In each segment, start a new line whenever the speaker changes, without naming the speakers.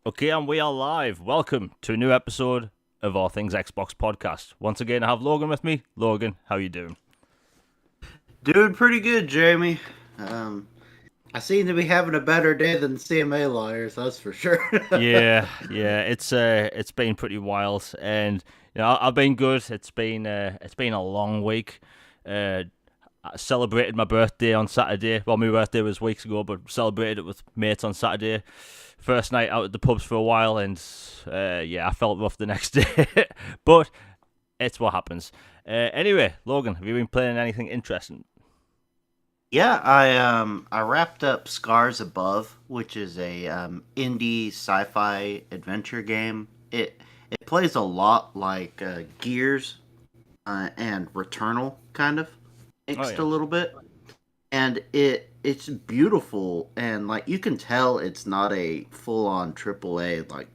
Okay, and we are live. Welcome to a new episode of All Things Xbox podcast. Once again, I have Logan with me. Logan, how you doing?
Doing pretty good, Jamie. Um, I seem to be having a better day than CMA lawyers, that's for sure.
It's been pretty wild, and I've been good. It's been a long week. Uh, I celebrated my birthday on Saturday. Well, my birthday was weeks ago, but celebrated it with mates on Saturday. First night out at the pubs for a while, and I felt rough the next day. But it's what happens. Anyway, Logan, have you been playing anything interesting?
Yeah, I wrapped up Scars Above, which is a indie sci-fi adventure game. It plays a lot like Gears and Returnal, kind of
Oh
mixed a
yeah.
little bit, and it's beautiful, and like you can tell it's not a full-on AAA like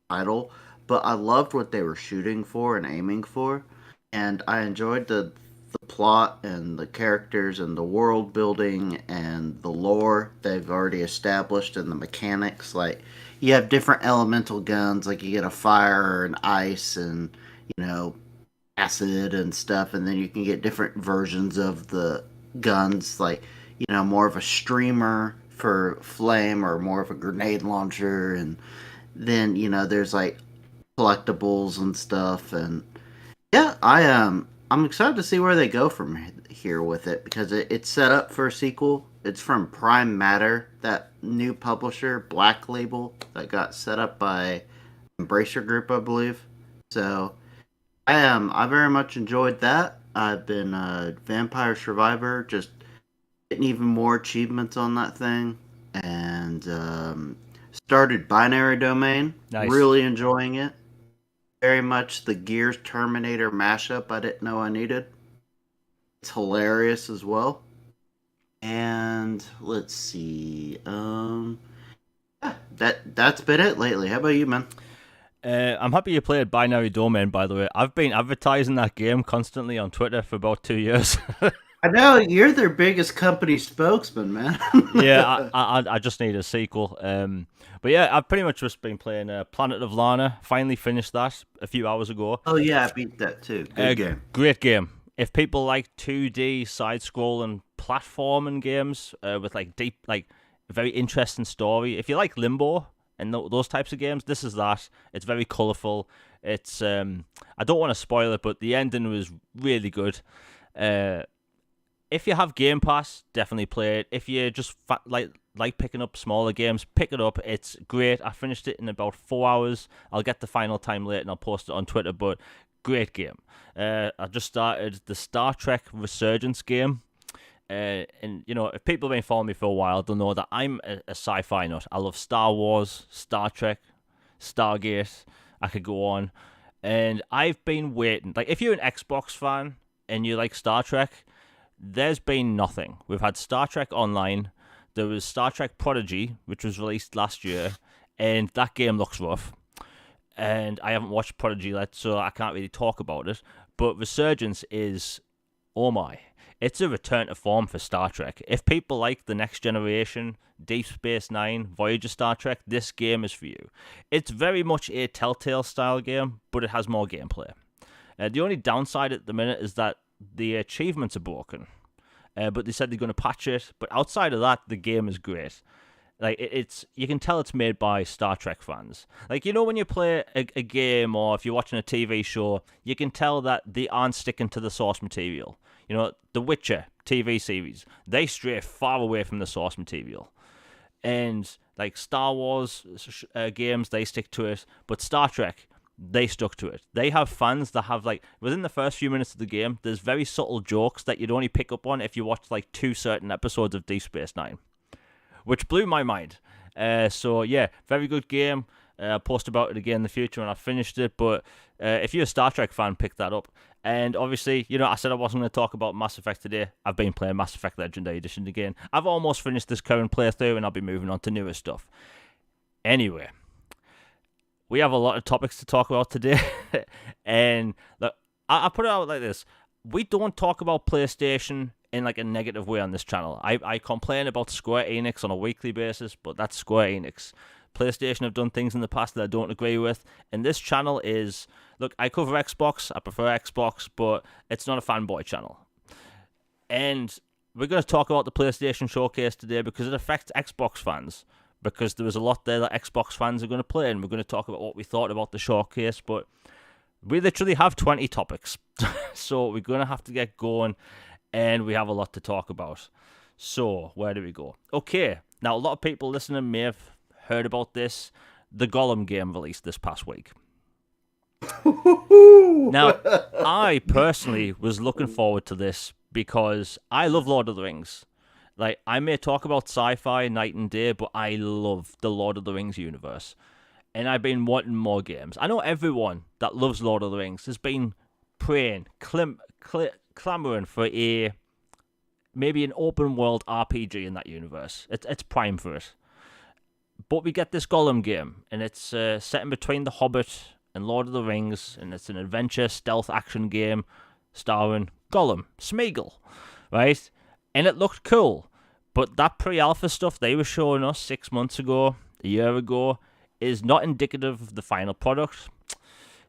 title, but I loved what they were shooting for and aiming for, and I enjoyed the plot and the characters and the world building and the lore they've already established and the mechanics. Like you have different elemental guns, like you get a fire and ice and you know acid and stuff, and then you can get different versions of the guns, like more of a streamer for flame or more of a grenade launcher, and then there's like collectibles and stuff. And yeah, I'm excited to see where they go from here with it, because it's set up for a sequel. It's from Prime Matter, that new publisher, Black Label, that got set up by Embracer Group, I believe. So I very much enjoyed that. I've been a Vampire Survivor, just getting even more achievements on that thing, and started Binary Domain.
Nice.
Really enjoying it. Very much the Gears Terminator mashup I didn't know I needed. It's hilarious as well. And let's see. Yeah, that's been it lately. How about you, man?
I'm happy you played Binary Domain, by the way. I've been advertising that game constantly on Twitter for about 2 years.
I know you're their biggest company spokesman, man.
Yeah, I just need a sequel. But yeah, I've pretty much just been playing Planet of Lana. Finally finished that a few hours ago.
Oh yeah, I beat that too.
Uh,
Good game.
Great game. If people like 2D side-scrolling platforming games with like deep, like very interesting story, if you like Limbo and those types of games, this is that. It's very colorful. It's I don't want to spoil it, but the ending was really good. Uh, if you have Game Pass, definitely play it. If you just like picking up smaller games, pick it up. It's great. I finished it in about 4 hours. I'll get the final time later and I'll post it on Twitter. But great game. I just started the Star Trek Resurgence game. And if people have been following me for a while, they'll know that I'm a sci-fi nut. I love Star Wars, Star Trek, Stargate. I could go on, and I've been waiting. Like, if you're an Xbox fan and you like Star Trek, there's been nothing. We've had Star Trek Online. There was Star Trek Prodigy, which was released last year, and that game looks rough. And I haven't watched Prodigy yet, so I can't really talk about it. But Resurgence is, oh my, it's a return to form for Star Trek. If people like the Next Generation, Deep Space Nine, Voyager Star Trek, this game is for you. It's very much a Telltale style game, but it has more gameplay. The only downside at the minute is that the achievements are broken. But they said they're going to patch it. But outside of that, the game is great. Like it's, you can tell it's made by Star Trek fans. Like, when you play a game or if you're watching a TV show, you can tell that they aren't sticking to the source material. The Witcher TV series, they stray far away from the source material. And like Star Wars games, they stick to it. But Star Trek, they stuck to it. They have fans that have, like, within the first few minutes of the game, there's very subtle jokes that you'd only pick up on if you watch like two certain episodes of Deep Space Nine, which blew my mind. So yeah, very good game. I'll post about it again in the future when I finished it. But if you're a Star Trek fan, pick that up. And obviously, I said I wasn't going to talk about Mass Effect today. I've been playing Mass Effect Legendary Edition again. I've almost finished this current playthrough, and I'll be moving on to newer stuff. Anyway, we have a lot of topics to talk about today. And look, I put it out like this. We don't talk about PlayStation in like a negative way on this channel. I complain about Square Enix on a weekly basis, but that's Square Enix. PlayStation have done things in the past that I don't agree with. And this channel is, look, I cover Xbox, I prefer Xbox, but it's not a fanboy channel. And we're going to talk about the PlayStation Showcase today because it affects Xbox fans. Because there was a lot there that Xbox fans are going to play, and we're going to talk about what we thought about the showcase. But we literally have 20 topics, so we're going to have to get going, and we have a lot to talk about. So, where do we go? Okay, now a lot of people listening may have heard about this. The Gollum game released this past week. Now, I personally was looking forward to this because I love Lord of the Rings. Like, I may talk about sci-fi night and day, but I love the Lord of the Rings universe. And I've been wanting more games. I know everyone that loves Lord of the Rings has been praying, clamoring for maybe an open world RPG in that universe. It's prime for it. But we get this Gollum game, and it's set in between The Hobbit and Lord of the Rings, and it's an adventure stealth action game starring Gollum, Smeagol, right? And it looked cool. But that pre-alpha stuff they were showing us 6 months ago, a year ago, is not indicative of the final product.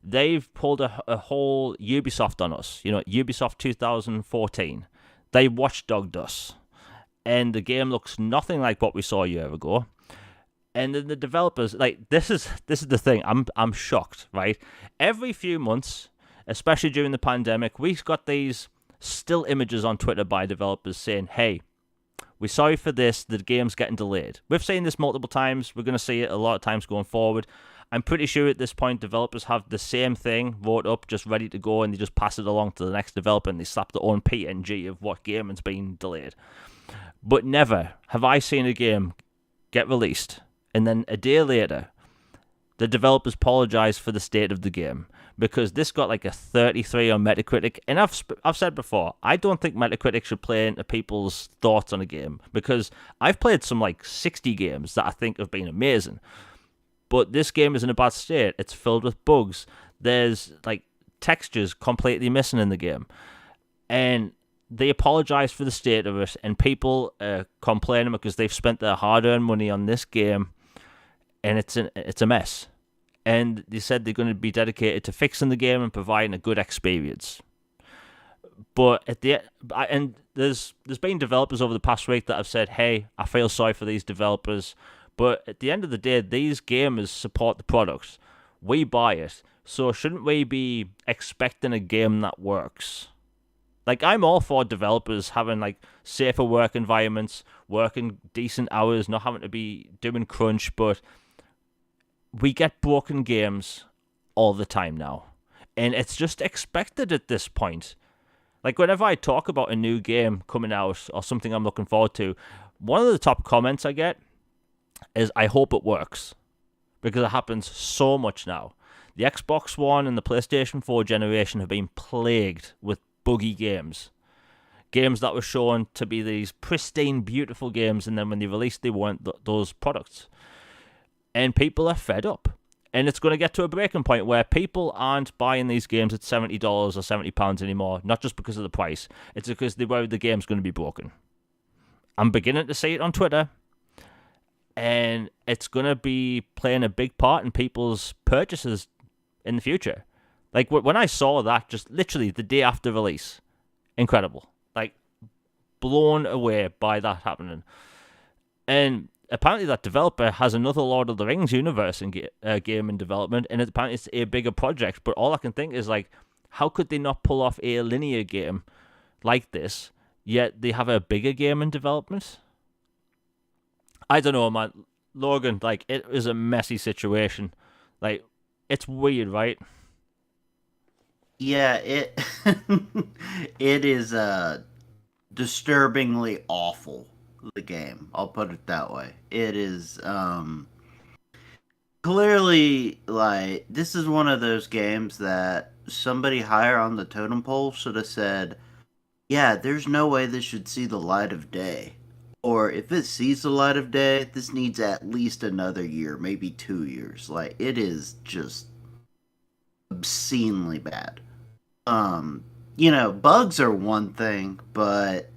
They've pulled a whole Ubisoft on us. You know, Ubisoft 2014. They watchdogged us. And the game looks nothing like what we saw a year ago. And then the developers, like, this is the thing. I'm shocked, right? Every few months, especially during the pandemic, we've got these still images on Twitter by developers saying, hey, we're sorry for this, the game's getting delayed. We've seen this multiple times, we're going to see it a lot of times going forward. I'm pretty sure at this point developers have the same thing wrote up, just ready to go, and they just pass it along to the next developer and they slap their own PNG of what game has been delayed. But never have I seen a game get released and then a day later the developers apologize for the state of the game, because this got like a 33 on Metacritic. And I've said before, I don't think Metacritic should play into people's thoughts on a game, because I've played some like 60 games that I think have been amazing. But this game is in a bad state. It's filled with bugs. There's like textures completely missing in the game. And they apologize for the state of it, and people are complaining because they've spent their hard-earned money on this game, and it's a mess. And they said they're going to be dedicated to fixing the game and providing a good experience. But there's been developers over the past week that have said, hey, I feel sorry for these developers. But at the end of the day, these gamers support the product. We buy it. So shouldn't we be expecting a game that works? Like, I'm all for developers having like safer work environments, working decent hours, not having to be doing crunch, but we get broken games all the time now. And it's just expected at this point. Like, whenever I talk about a new game coming out or something I'm looking forward to, one of the top comments I get is, I hope it works. Because it happens so much now. The Xbox One and the PlayStation 4 generation have been plagued with buggy games. Games that were shown to be these pristine, beautiful games, and then when they released, they weren't those products. And people are fed up. And it's going to get to a breaking point where people aren't buying these games at $70 or £70 anymore, not just because of the price. It's because they worry the game's going to be broken. I'm beginning to see it on Twitter, and it's going to be playing a big part in people's purchases in the future. Like, when I saw that, just literally the day after release, incredible. Like, blown away by that happening. And apparently that developer has another Lord of the Rings universe in game in development, and apparently it's a bigger project. But all I can think is, like, how could they not pull off a linear game like this, yet they have a bigger game in development? I don't know, man. Logan, like, it is a messy situation. Like, it's weird, right?
Yeah, it it is disturbingly awful, the game. I'll put it that way. It is clearly, like, this is one of those games that somebody higher on the totem pole should have said, yeah, there's no way this should see the light of day. Or if it sees the light of day, this needs at least another year, maybe 2 years. Like, it is just obscenely bad. Bugs are one thing, but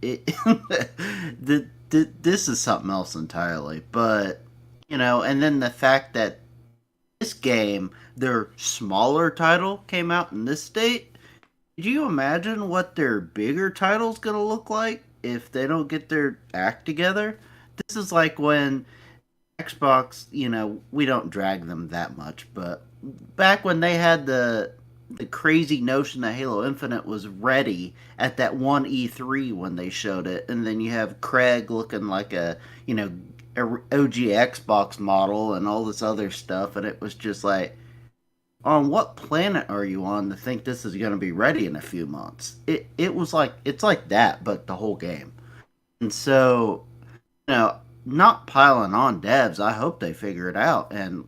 this is something else entirely. But And then the fact that this game, their smaller title, came out in this state. Could you imagine what their bigger title's gonna look like if they don't get their act together? This is like when Xbox, we don't drag them that much, but back when they had the crazy notion that Halo Infinite was ready at that one E3 when they showed it, and then you have Craig looking like a OG Xbox model and all this other stuff, and it was just like, on what planet are you on to think this is going to be ready in a few months? It was like it's like that, but the whole game. And so, not piling on devs. I hope they figure it out. And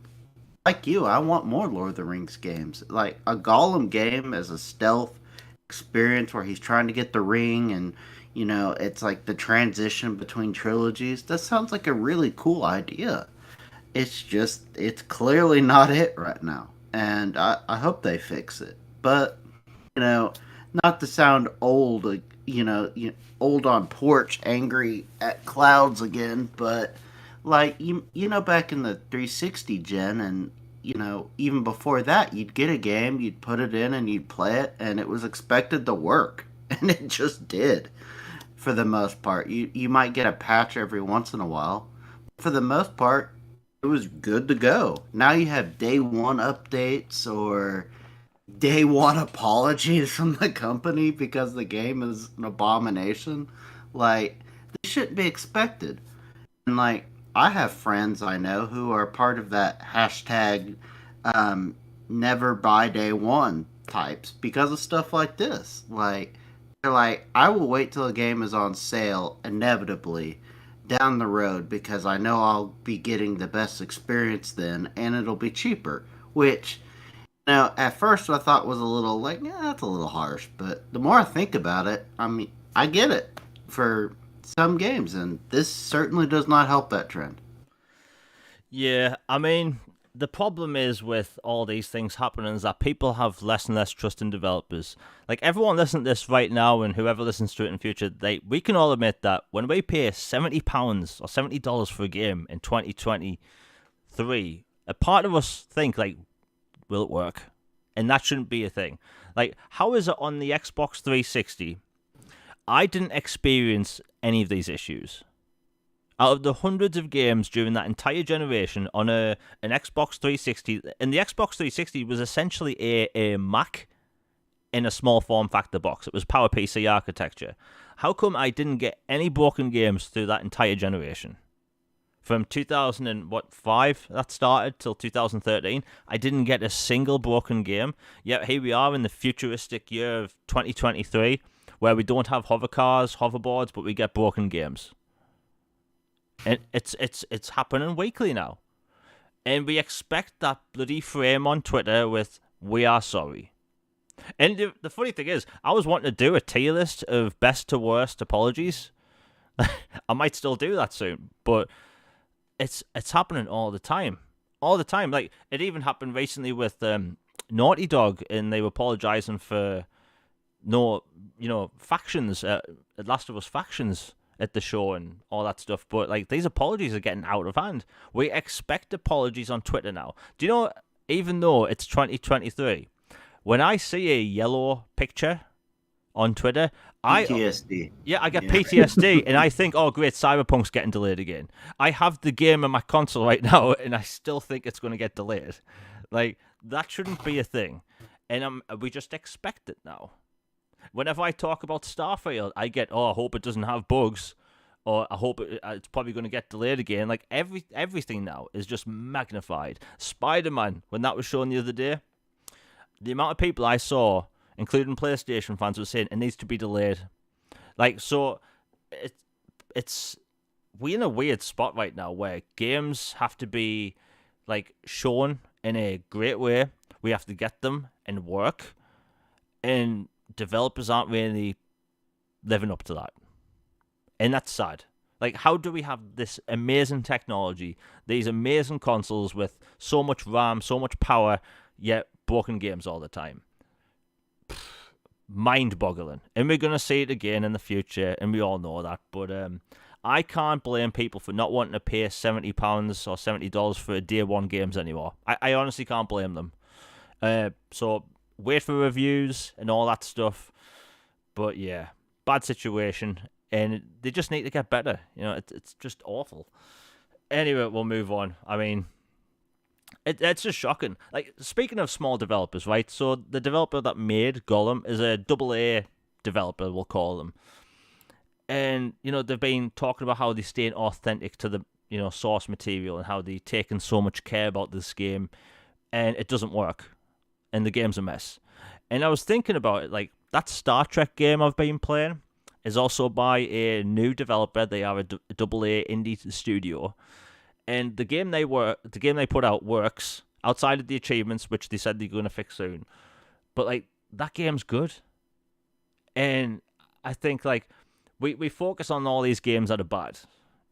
like you, I want more Lord of the Rings games. Like a Gollum game as a stealth experience where he's trying to get the ring and it's like the transition between trilogies. That sounds like a really cool idea. It's clearly not it right now. And I hope they fix it. But, you know, not to sound old, like, old on porch, angry at clouds again, but like back in the 360 gen, and even before that, you'd get a game, you'd put it in, and you'd play it, and it was expected to work, and it just did for the most part. You might get a patch every once in a while. For the most part, it was good to go. Now you have day one updates or day one apologies from the company because the game is an abomination. Like, this shouldn't be expected. And like, I have friends I know who are part of that hashtag never buy day one types because of stuff like this. Like, they're like, I will wait till a game is on sale inevitably down the road because I know I'll be getting the best experience then and it'll be cheaper. Which, now, at first I thought was a little like, yeah, that's a little harsh. But the more I think about it, I mean, I get it for some games, and this certainly does not help that trend.
Yeah, I mean, the problem is with all these things happening is that people have less and less trust in developers. Like everyone listening to this right now, and whoever listens to it in future, we can all admit that when we pay £70 or $70 for a game in 2023, a part of us think like, will it work? And that shouldn't be a thing. Like, how is it on the Xbox 360? I didn't experience any of these issues. Out of the hundreds of games during that entire generation on an Xbox 360, and the Xbox 360 was essentially a Mac in a small form factor box. It was PowerPC architecture. How come I didn't get any broken games through that entire generation? From 2005 that started till 2013, I didn't get a single broken game. Yet here we are in the futuristic year of 2023, where we don't have hover cars, hoverboards, but we get broken games. And it's happening weekly now. And we expect that bloody frame on Twitter with, we are sorry. And the funny thing is, I was wanting to do a tier list of best to worst apologies. I might still do that soon, but it's happening all the time. All the time. Like, it even happened recently with Naughty Dog, and they were apologizing for factions, Last of Us factions at the show and all that stuff. But like, these apologies are getting out of hand. We expect apologies on Twitter now. Do you know, even though it's 2023, when I see a yellow picture on Twitter,
PTSD.
I get PTSD, and I think, oh great, Cyberpunk's getting delayed again. I have the game on my console right now, and I still think it's going to get delayed. Like, that shouldn't be a thing, and we just expect it now. Whenever I talk about Starfield, I get, I hope it doesn't have bugs, or I hope it's probably going to get delayed again. Like, everything now is just magnified. Spider-Man, when that was shown the other day, the amount of people I saw, including PlayStation fans, were saying it needs to be delayed. Like, so it's we're in a weird spot right now where games have to be like shown in a great way. We have to get them and work, and developers aren't really living up to that. And that's sad. Like, how do we have this amazing technology, these amazing consoles with so much RAM, so much power, yet broken games all the time? mind-boggling, and we're gonna see it again in the future, and we all know that. But I can't blame people for not wanting to pay £70 or $70 for day one games anymore. I honestly can't blame them. So wait for reviews and all that stuff. But yeah, bad situation, and they just need to get better. It's just awful. Anyway, we'll move on. I mean, it's just shocking. Like, speaking of small developers, right? So the developer that made Gollum is a double A developer, we'll call them. And, they've been talking about how they're staying authentic to the, source material, and how they're taking so much care about this game, and it doesn't work. And the game's a mess. And I was thinking about it, like, that Star Trek game I've been playing is also by a new developer. They are a double A indie studio. And the game they put out works outside of the achievements, which they said they're going to fix soon. But, like, that game's good. And I think, like, we focus on all these games that are bad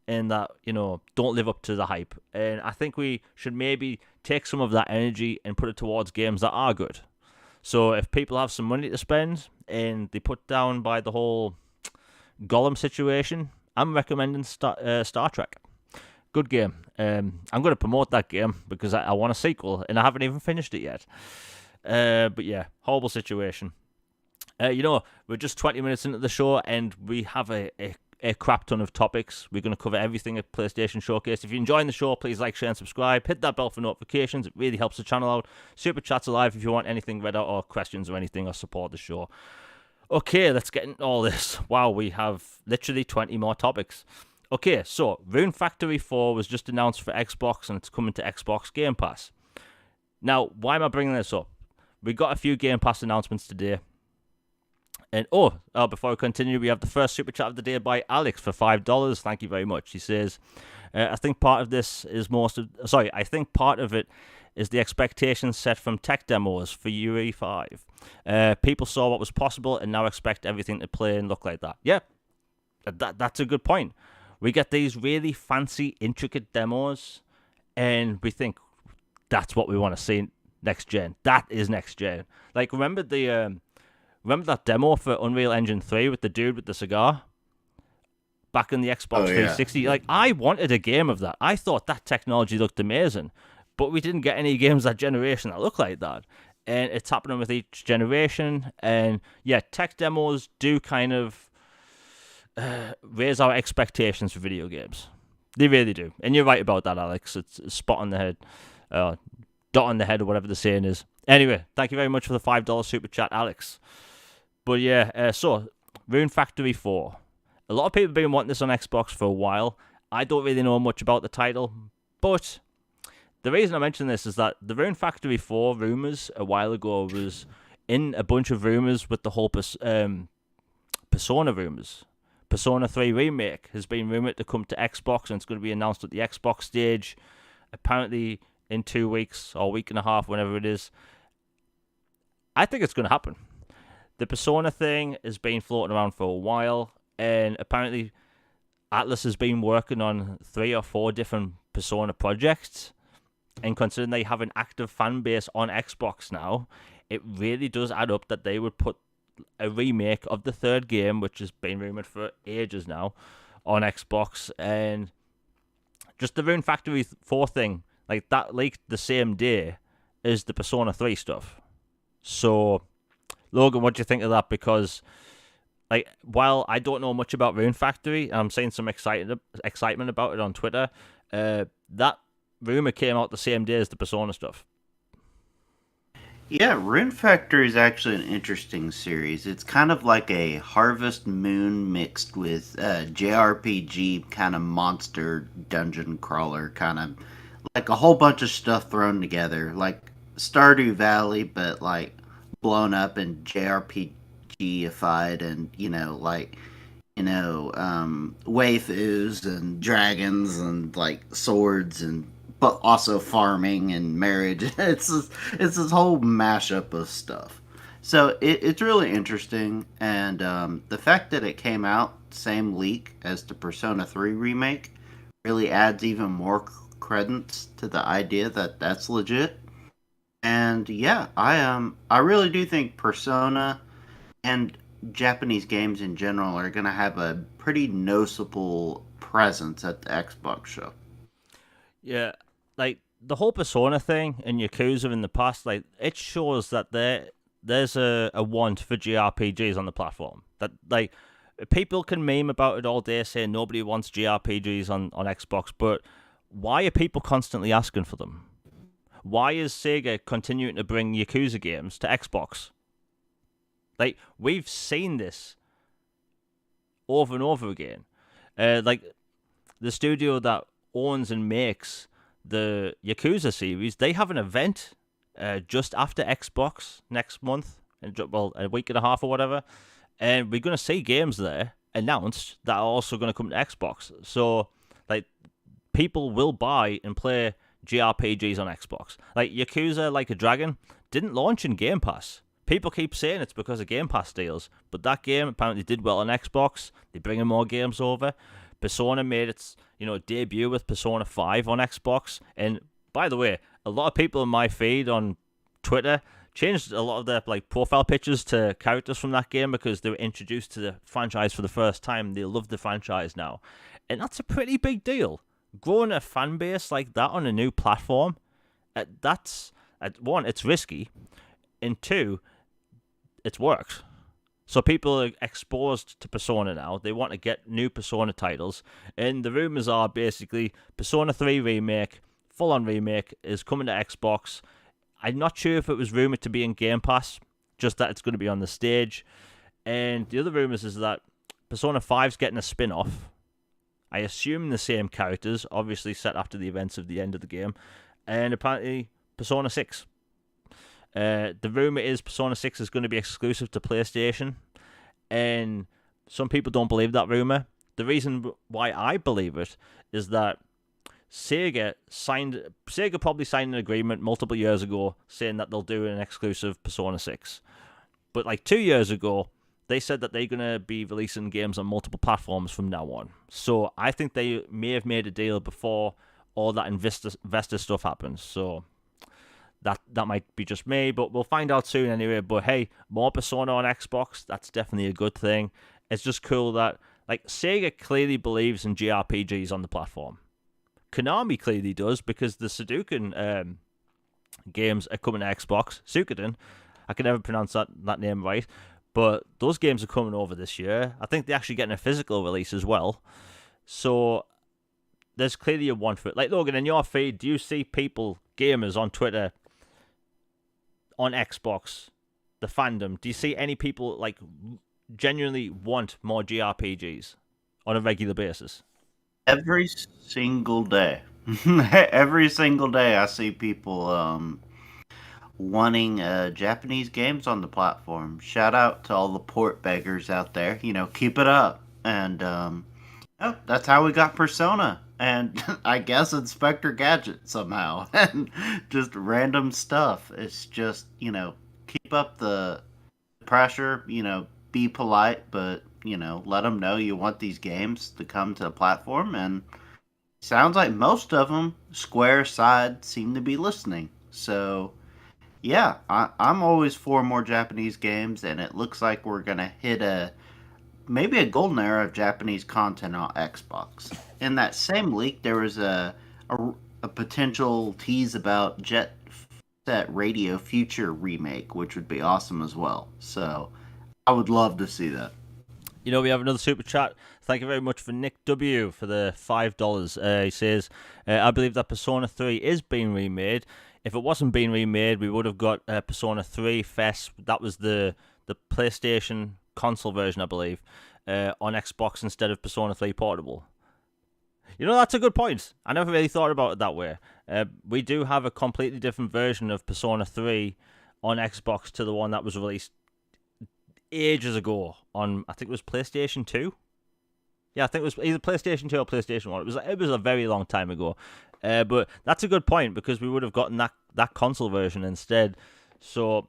and that, don't live up to the hype. And I think we should maybe take some of that energy and put it towards games that are good. So if people have some money to spend and they put down by the whole Gollum situation, I'm recommending Star Trek. Good game. I'm going to promote that game because I want a sequel, and I haven't even finished it yet. But yeah, horrible situation. We're just 20 minutes into the show, and we have a crap ton of topics. We're going to cover everything at PlayStation Showcase. If you're enjoying the show, please like, share, and subscribe. Hit that bell for notifications. It really helps the channel out. Super Chat's alive if you want anything read out, or questions or anything, or support the show. Okay, let's get into all this. Wow, we have literally 20 more topics. Okay, so Rune Factory 4 was just announced for Xbox, and it's coming to Xbox Game Pass. Now, why am I bringing this up? We got a few Game Pass announcements today. And before we continue, we have the first super chat of the day by Alex for $5. Thank you very much. He says, I think part of it is the expectations set from tech demos for UE5. People saw what was possible and now expect everything to play and look like that. Yeah, that's a good point. We get these really fancy, intricate demos, and we think that's what we want to see next gen. That is next gen. Like, remember that demo for Unreal Engine 3 with the dude with the cigar? Back in the Xbox 360? Yeah. Like, I wanted a game of that. I thought that technology looked amazing. But we didn't get any games that generation that look like that. And it's happening with each generation. And, yeah, tech demos do kind of raise our expectations for video games. They really do. And you're right about that, Alex. It's a spot on the head. Dot on the head, or whatever the saying is. Anyway, thank you very much for the $5 super chat, Alex. But yeah, so Rune Factory 4. A lot of people have been wanting this on Xbox for a while. I don't really know much about the title, but the reason I mention this is that the Rune Factory 4 rumors a while ago was in a bunch of rumors with the whole Persona rumors. Persona 3 Remake has been rumored to come to Xbox, and it's going to be announced at the Xbox stage, apparently in 2 weeks or a week and a half, whenever it is. I think it's going to happen. The Persona thing has been floating around for a while, and apparently Atlas has been working on 3 or 4 different Persona projects, and considering they have an active fan base on Xbox now, it really does add up that they would put a remake of the third game, which has been rumoured for ages now, on Xbox. And just the Rune Factory 4 thing, like, that leaked the same day as the Persona 3 stuff. So, Logan, what do you think of that? Because, like, while I don't know much about Rune Factory, I'm seeing some excitement about it on Twitter, that rumour came out the same day as the Persona stuff.
Yeah, Rune Factory is actually an interesting series. It's kind of like a Harvest Moon mixed with JRPG kind of monster dungeon crawler, kind of like a whole bunch of stuff thrown together, like Stardew Valley, but like blown up and JRPG-ified, and waifus and dragons and like swords, and but also farming and marriage. It's this whole mashup of stuff. So it's really interesting, and the fact that it came out same leak as the Persona 3 remake really adds even more credence to the idea that that's legit. And yeah, I really do think Persona And Japanese games in general are going to have a pretty noticeable presence at the Xbox show.
Yeah, like the whole Persona thing and Yakuza in the past, like it shows that there's a want for JRPGs on the platform. That like people can meme about it all day, saying nobody wants JRPGs on Xbox, but why are people constantly asking for them? Why is Sega continuing to bring Yakuza games to Xbox? Like we've seen this over and over again. Like the studio that owns and makes the Yakuza series, they have an event just after Xbox next month, well, a week and a half or whatever, and we're going to see games there announced that are also going to come to Xbox. So, like, people will buy and play JRPGs on Xbox. Like, Yakuza Like a Dragon didn't launch in Game Pass. People keep saying it's because of Game Pass deals, but that game apparently did well on Xbox. They're bringing more games over. Persona made its debut with Persona 5 on Xbox, and by the way, a lot of people in my feed on Twitter changed a lot of their like profile pictures to characters from that game because they were introduced to the franchise for the first time. They love the franchise now, and that's a pretty big deal. Growing a fan base like that on a new platform, that's one, it's risky, and two, it's worked. So people are exposed to Persona now. They want to get new Persona titles. And the rumors are basically Persona 3 Remake, full-on remake, is coming to Xbox. I'm not sure if it was rumored to be in Game Pass, just that it's going to be on the stage. And the other rumors is that Persona 5's getting a spin-off. I assume the same characters, obviously set after the events of the end of the game. And apparently Persona 6. The rumor is Persona 6 is going to be exclusive to PlayStation, and some people don't believe that rumor. The reason why I believe it is that Sega probably signed an agreement multiple years ago saying that they'll do an exclusive Persona 6. But like 2 years ago, they said that they're going to be releasing games on multiple platforms from now on. So I think they may have made a deal before all that investor stuff happens. So that might be just me, but we'll find out soon anyway. But hey, more Persona on Xbox, that's definitely a good thing. It's just cool that like Sega clearly believes in JRPGs on the platform. Konami clearly does because the Sudoku games are coming to Xbox. Suikoden, I can never pronounce that name right, but those games are coming over this year. I think they're actually getting a physical release as well. So there's clearly a want for it. Like Logan, in your feed, do you see people, gamers on Twitter, on Xbox, the fandom, do you see any people like genuinely want more JRPGs on a regular basis?
Every single day. Every single day I see people wanting Japanese games on the platform. Shout out to all the port beggars out there. Keep it up. And that's how we got Persona. And I guess Inspector Gadget somehow. And just random stuff. It's just, keep up the pressure, be polite, but, let them know you want these games to come to the platform. And sounds like most of them, Square side, seem to be listening. So, yeah, I'm always for more Japanese games, and it looks like we're going to hit maybe a golden era of Japanese content on Xbox. In that same leak, there was a potential tease about Jet Set Radio Future remake, which would be awesome as well. So I would love to see that.
We have another super chat. Thank you very much for Nick W for the $5. He says, I believe that Persona 3 is being remade. If it wasn't being remade, we would have got Persona 3 FES. That was the PlayStation console version, I believe, on Xbox instead of Persona 3 Portable. That's a good point. I never really thought about it that way. We do have a completely different version of Persona 3 on Xbox to the one that was released ages ago on, I think it was PlayStation 2. Yeah, I think it was either PlayStation 2 or PlayStation 1. It was a very long time ago. But that's a good point because we would have gotten that console version instead. So,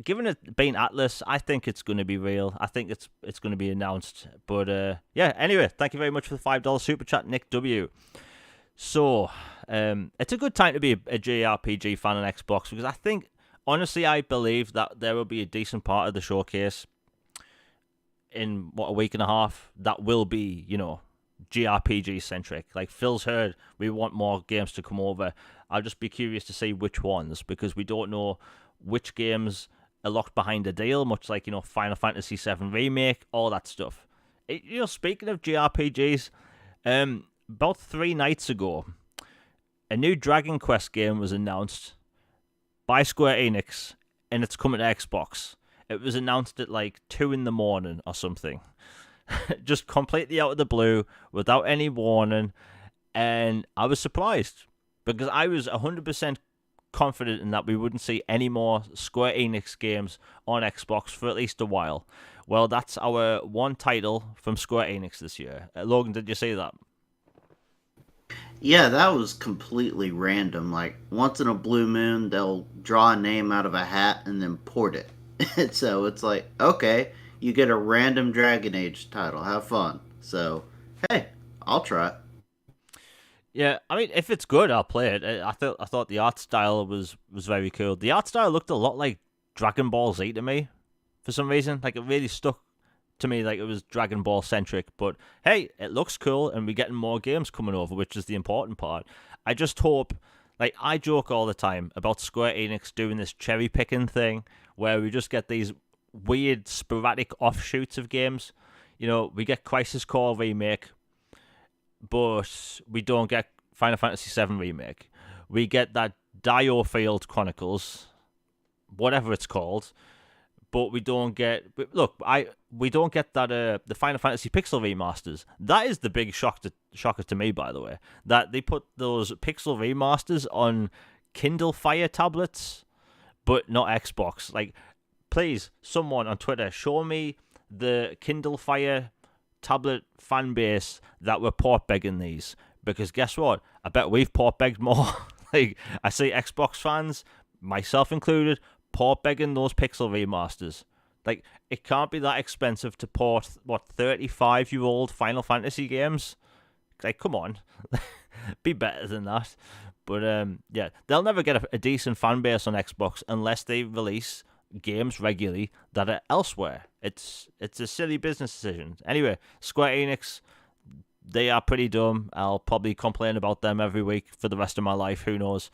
given it being Atlas, I think it's going to be real. I think it's going to be announced. But yeah, anyway, thank you very much for the $5 super chat, Nick W. So, it's a good time to be a JRPG fan on Xbox because I think, honestly, I believe that there will be a decent part of the showcase in what, a week and a half, that will be, JRPG centric. Like Phil's heard, we want more games to come over. I'll just be curious to see which ones, because we don't know which games are locked behind a deal, much like, Final Fantasy VII Remake, all that stuff. Speaking of JRPGs, about 3 nights ago, a new Dragon Quest game was announced by Square Enix, and it's coming to Xbox. It was announced at like 2 in the morning or something. Just completely out of the blue, without any warning. And I was surprised, because I was 100% confident in that we wouldn't see any more Square Enix games on Xbox for at least a while. Well, that's our one title from Square Enix this year. Logan, did you see that?
Yeah, that was completely random. Like, once in a blue moon, they'll draw a name out of a hat and then port it. So it's like, okay, you get a random Dragon Age title. Have fun. So, hey, I'll try it.
Yeah, I mean, if it's good, I'll play it. I thought the art style was very cool. The art style looked a lot like Dragon Ball Z to me, for some reason. Like, it really stuck to me like it was Dragon Ball centric. But hey, it looks cool, and we're getting more games coming over, which is the important part. I just hope, like, I joke all the time about Square Enix doing this cherry picking thing where we just get these weird sporadic offshoots of games. We get Crisis Core Remake, but we don't get Final Fantasy VII Remake. We get that Dio Field Chronicles, whatever it's called, but we don't get. We don't get that the Final Fantasy Pixel remasters. That is the big shocker to me, by the way, that they put those Pixel remasters on Kindle Fire tablets, but not Xbox. Like, please, someone on Twitter, show me the Kindle Fire tablet fan base that were port begging these, because guess what? I bet we've port begged more. Like, I see Xbox fans, myself included, port begging those Pixel remasters. Like, it can't be that expensive to port 35-year-old Final Fantasy games. Like, come on, be better than that. But yeah, they'll never get a decent fan base on Xbox unless they release games regularly that are elsewhere. It's a silly business decision. Anyway, Square Enix, they are pretty dumb. I'll probably complain about them every week for the rest of my life. Who knows?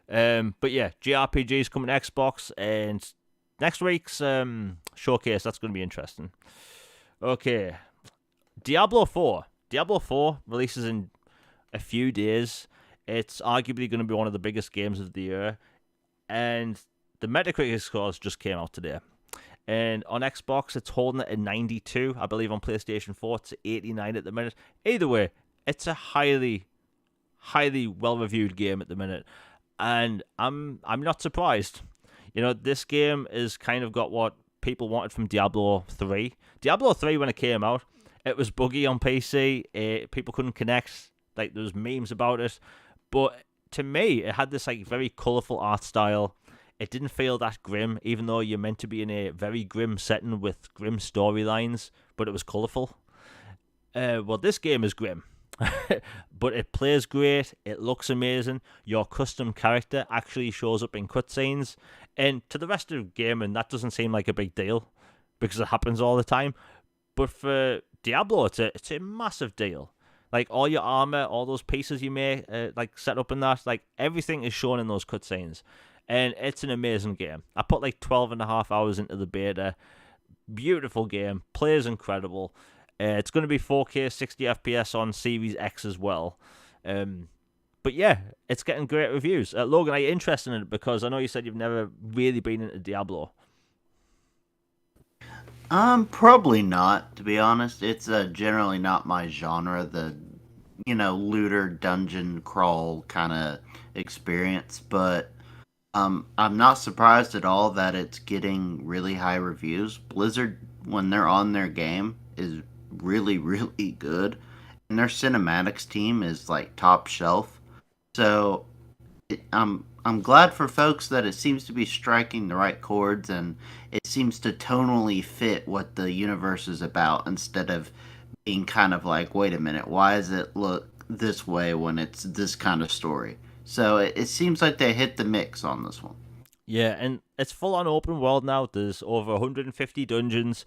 But yeah, JRPGs coming to Xbox, and next week's showcase, that's going to be interesting. Okay, Diablo 4. Diablo 4 releases in a few days. It's arguably going to be one of the biggest games of the year, and the Metacritic scores just came out today. And on Xbox, it's holding it at 92. I believe on PlayStation 4, it's 89 at the minute. Either way, it's a highly, highly well-reviewed game at the minute. And I'm not surprised. This game has kind of got what people wanted from Diablo 3. Diablo 3, when it came out, it was buggy on PC. People couldn't connect. Like, there was memes about it. But to me, it had this like very colourful art style. It didn't feel that grim, even though you're meant to be in a very grim setting with grim storylines, but it was colourful. Well, this game is grim, but it plays great, it looks amazing, your custom character actually shows up in cutscenes, and to the rest of gaming, that doesn't seem like a big deal, because it happens all the time. But for Diablo, it's a massive deal. Like, all your armor, all those pieces you may like set up in that, like, everything is shown in those cutscenes. And it's an amazing game. I put like 12 and a half hours into the beta. Beautiful game. Plays incredible. It's going to be 4K 60 FPS on Series X as well. But yeah, it's getting great reviews. Logan, are you interested in it? Because I know you said you've never really been into Diablo.
Probably not, to be honest. It's generally not my genre, the, looter dungeon crawl kind of experience, but I'm not surprised at all that it's getting really high reviews. Blizzard, when they're on their game, is really, really good. And their cinematics team is like top shelf. So I'm glad for folks that it seems to be striking the right chords, and it seems to tonally fit what the universe is about, instead of being kind of like, wait a minute, why does it look this way when it's this kind of story? So it seems like they hit the mix on this one.
Yeah, and it's full on open world now. There's over 150 dungeons.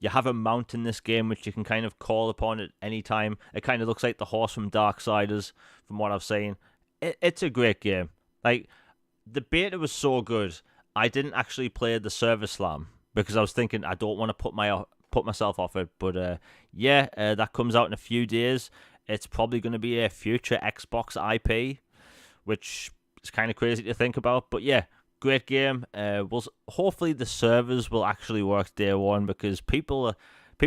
You have a mount in this game which you can kind of call upon at any time. It kind of looks like the horse from Darksiders, from what I've seen. It's a great game. Like, the beta was so good, I didn't actually play the server slam because I was thinking I don't want to put myself off it. But that comes out in a few days. It's probably going to be a future Xbox IP, which is kind of crazy to think about. But yeah, great game. Hopefully the servers will actually work day one because people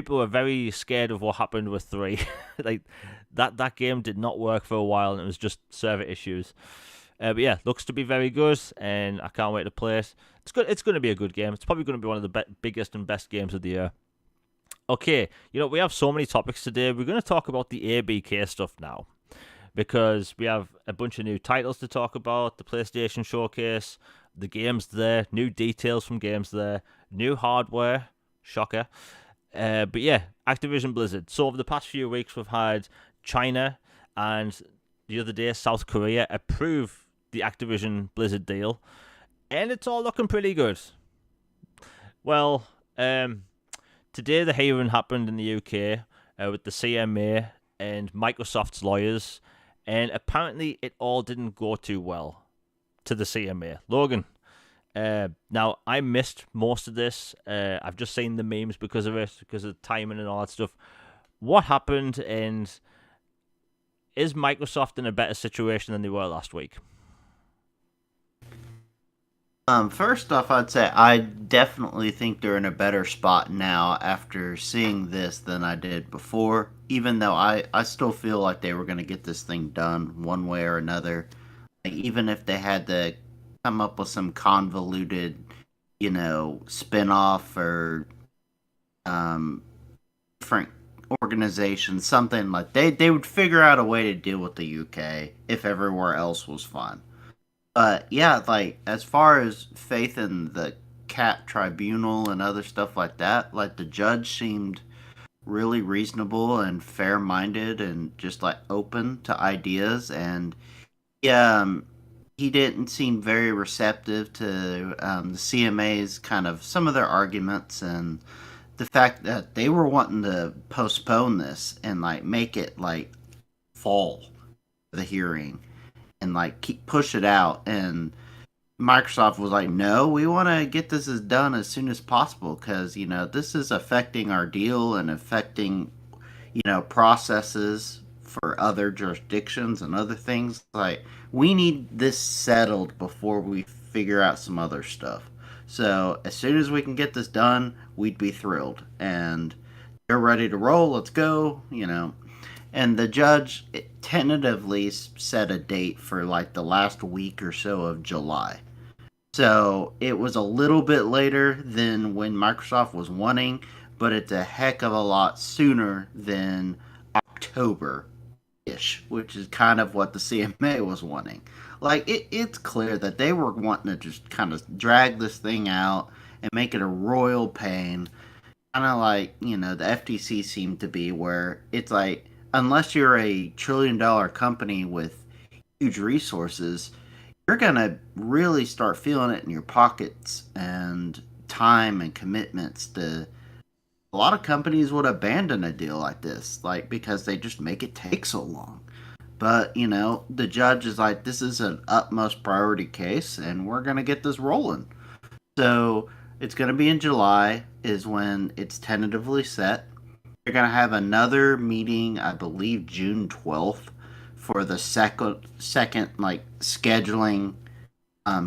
were very scared of what happened with 3. Like that game did not work for a while, and it was just server issues. But yeah, looks to be very good, and I can't wait to play it. It's good. It's going to be a good game. It's probably going to be one of the biggest and best games of the year. Okay, we have so many topics today. We're going to talk about the ABK stuff now because we have a bunch of new titles to talk about, the PlayStation Showcase, the games there, new details from games there, new hardware, shocker. But yeah, Activision Blizzard. So over the past few weeks, we've had China and the other day South Korea approve the Activision Blizzard deal, and it's all looking pretty good. Well, today the hearing happened in the UK with the CMA and Microsoft's lawyers, and apparently it all didn't go too well to the CMA. Logan, now I missed most of this. I've just seen the memes because of it, because of the timing and all that stuff. What happened, and is Microsoft in a better situation than they were last week?
First off, I'd say I definitely think they're in a better spot now after seeing this than I did before, even though I still feel like they were going to get this thing done one way or another. Like, even if they had to come up with some convoluted, spin-off or um, different organizations, something like they would figure out a way to deal with the UK if everywhere else was fine. But yeah, like as far as faith in the cat tribunal and other stuff like that, like the judge seemed really reasonable and fair minded and just like open to ideas, and yeah, he didn't seem very receptive to the CMA's kind of some of their arguments and the fact that they were wanting to postpone this and like make it like fall the hearing and like keep push it out, and Microsoft was like, no, we want to get this as done as soon as possible because this is affecting our deal and affecting processes for other jurisdictions and other things. Like, we need this settled before we figure out some other stuff. So as soon as we can get this done, we'd be thrilled, and they're ready to roll. Let's go. And the judge tentatively set a date for like the last week or so of July. So it was a little bit later than when Microsoft was wanting, but it's a heck of a lot sooner than October ish, which is kind of what the CMA was wanting. Like, it's clear that they were wanting to just kind of drag this thing out and make it a royal pain. Kind of like, the FTC seemed to be, where it's like, unless you're a $1 trillion company with huge resources, you're going to really start feeling it in your pockets and time and commitments. To a lot of companies would abandon a deal like this, like, because they just make it take so long. But, the judge is like, this is an utmost priority case, and we're going to get this rolling. So it's going to be in July is when it's tentatively set. They're going to have another meeting, I believe June 12th, for the second like scheduling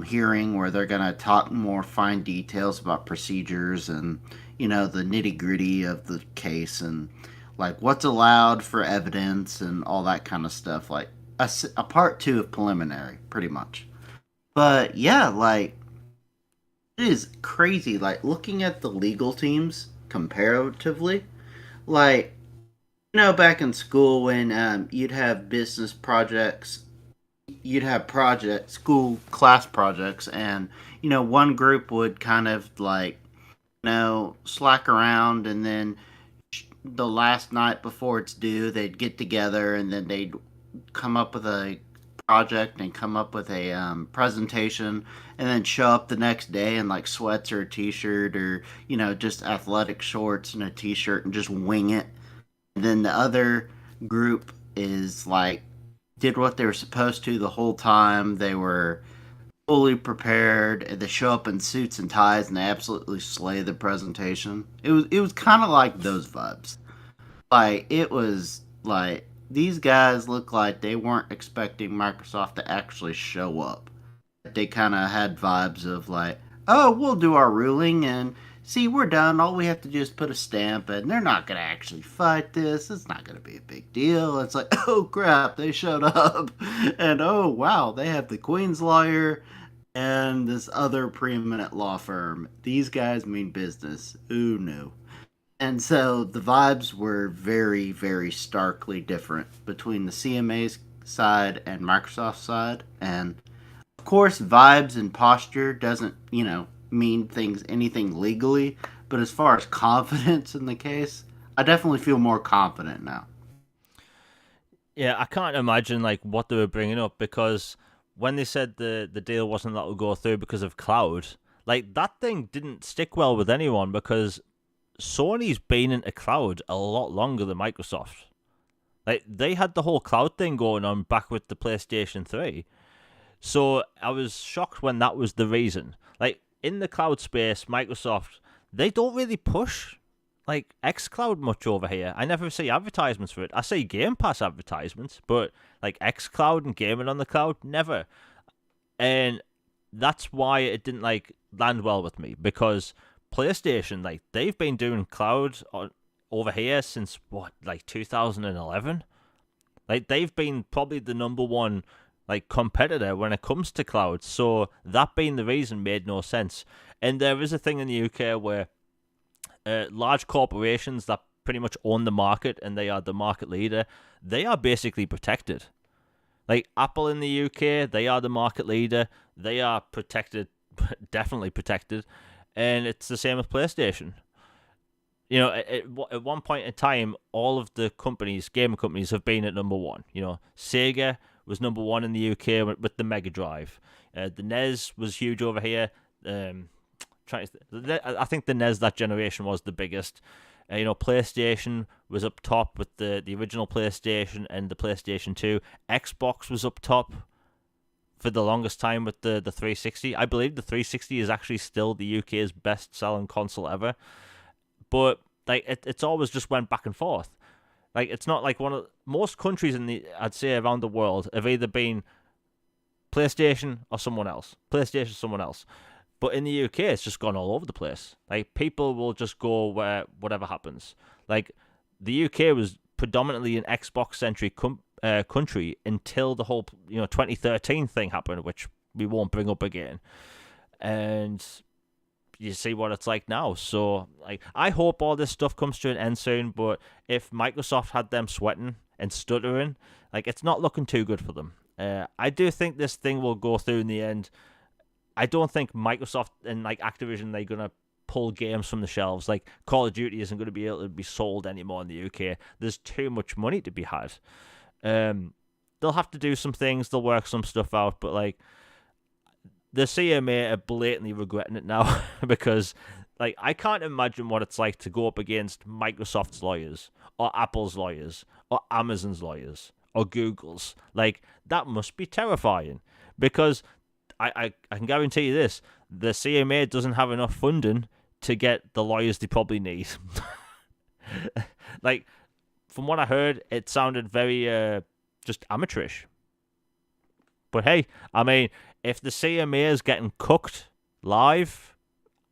hearing, where they're going to talk more fine details about procedures and the nitty gritty of the case and like what's allowed for evidence and all that kind of stuff, like a part two of preliminary, pretty much. But yeah, like, it is crazy, like looking at the legal teams comparatively. Like, back in school when you'd have business projects, you'd have projects, school class projects, and one group would kind of like slack around, and then the last night before it's due, they'd get together and then they'd come up with a project and come up with a presentation, and then show up the next day in like sweats or a t-shirt, or just athletic shorts and a t-shirt, and just wing it. And then the other group is like did what they were supposed to the whole time. They were fully prepared, and they show up in suits and ties, and they absolutely slay the presentation. It was kind of like those vibes. Like it was like these guys look like they weren't expecting Microsoft to actually show up. They kind of had vibes of like, oh, we'll do our ruling, and see, we're done. All we have to do is put a stamp, and they're not going to actually fight this. It's not going to be a big deal. It's like, oh crap, they showed up, and oh wow, they have the Queen's lawyer and this other preeminent law firm. These guys mean business. Ooh no. And so the vibes were very, very starkly different between the CMA's side and Microsoft's side. And of course, vibes and posture doesn't, mean things anything legally. But as far as confidence in the case, I definitely feel more confident now.
Yeah, I can't imagine like what they were bringing up, because when they said the deal wasn't that would go through because of cloud, like that thing didn't stick well with anyone, because Sony's been into cloud a lot longer than Microsoft. Like they had the whole cloud thing going on back with the PlayStation 3. So I was shocked when that was the reason. Like in the cloud space, Microsoft, they don't really push like xCloud much over here. I never see advertisements for it. I see Game Pass advertisements, but like xCloud and gaming on the cloud, never. And that's why it didn't like land well with me, because PlayStation, like they've been doing cloud over here since what, like 2011. Like they've been probably the number one like competitor when it comes to cloud. So that being the reason made no sense. And there is a thing in the UK where large corporations that pretty much own the market and they are the market leader, they are basically protected. Like Apple in the UK, they are the market leader. They are protected, definitely protected. And it's the same with PlayStation. At one point in time, all of the gaming companies, have been at number one. Sega was number one in the UK with the Mega Drive. The NES was huge over here. I think the NES that generation was the biggest. PlayStation was up top with the original PlayStation and the PlayStation 2. Xbox was up top for the longest time with the 360. I believe the 360 is actually still the UK's best-selling console ever. But like it's always just went back and forth. Like it's not like most countries I'd say around the world have either been PlayStation or someone else. PlayStation, someone else. But in the UK, it's just gone all over the place. Like, people will just go where whatever happens. Like, the UK was predominantly an Xbox-centric country until the whole 2013 thing happened, which we won't bring up again. And you see what it's like now. So, like, I hope all this stuff comes to an end soon. But if Microsoft had them sweating and stuttering, like, it's not looking too good for them. I do think this thing will go through in the end. I don't think Microsoft and like Activision, they're gonna pull games from the shelves. Like Call of Duty isn't gonna be able to be sold anymore in the UK. There's too much money to be had. They'll have to do some things. They'll work some stuff out. But like the CMA are blatantly regretting it now because like I can't imagine what it's like to go up against Microsoft's lawyers or Apple's lawyers or Amazon's lawyers or Google's. Like that must be terrifying because I can guarantee you this: the CMA doesn't have enough funding to get the lawyers they probably need. Like, from what I heard, it sounded very just amateurish. But hey, I mean, if the CMA is getting cooked live,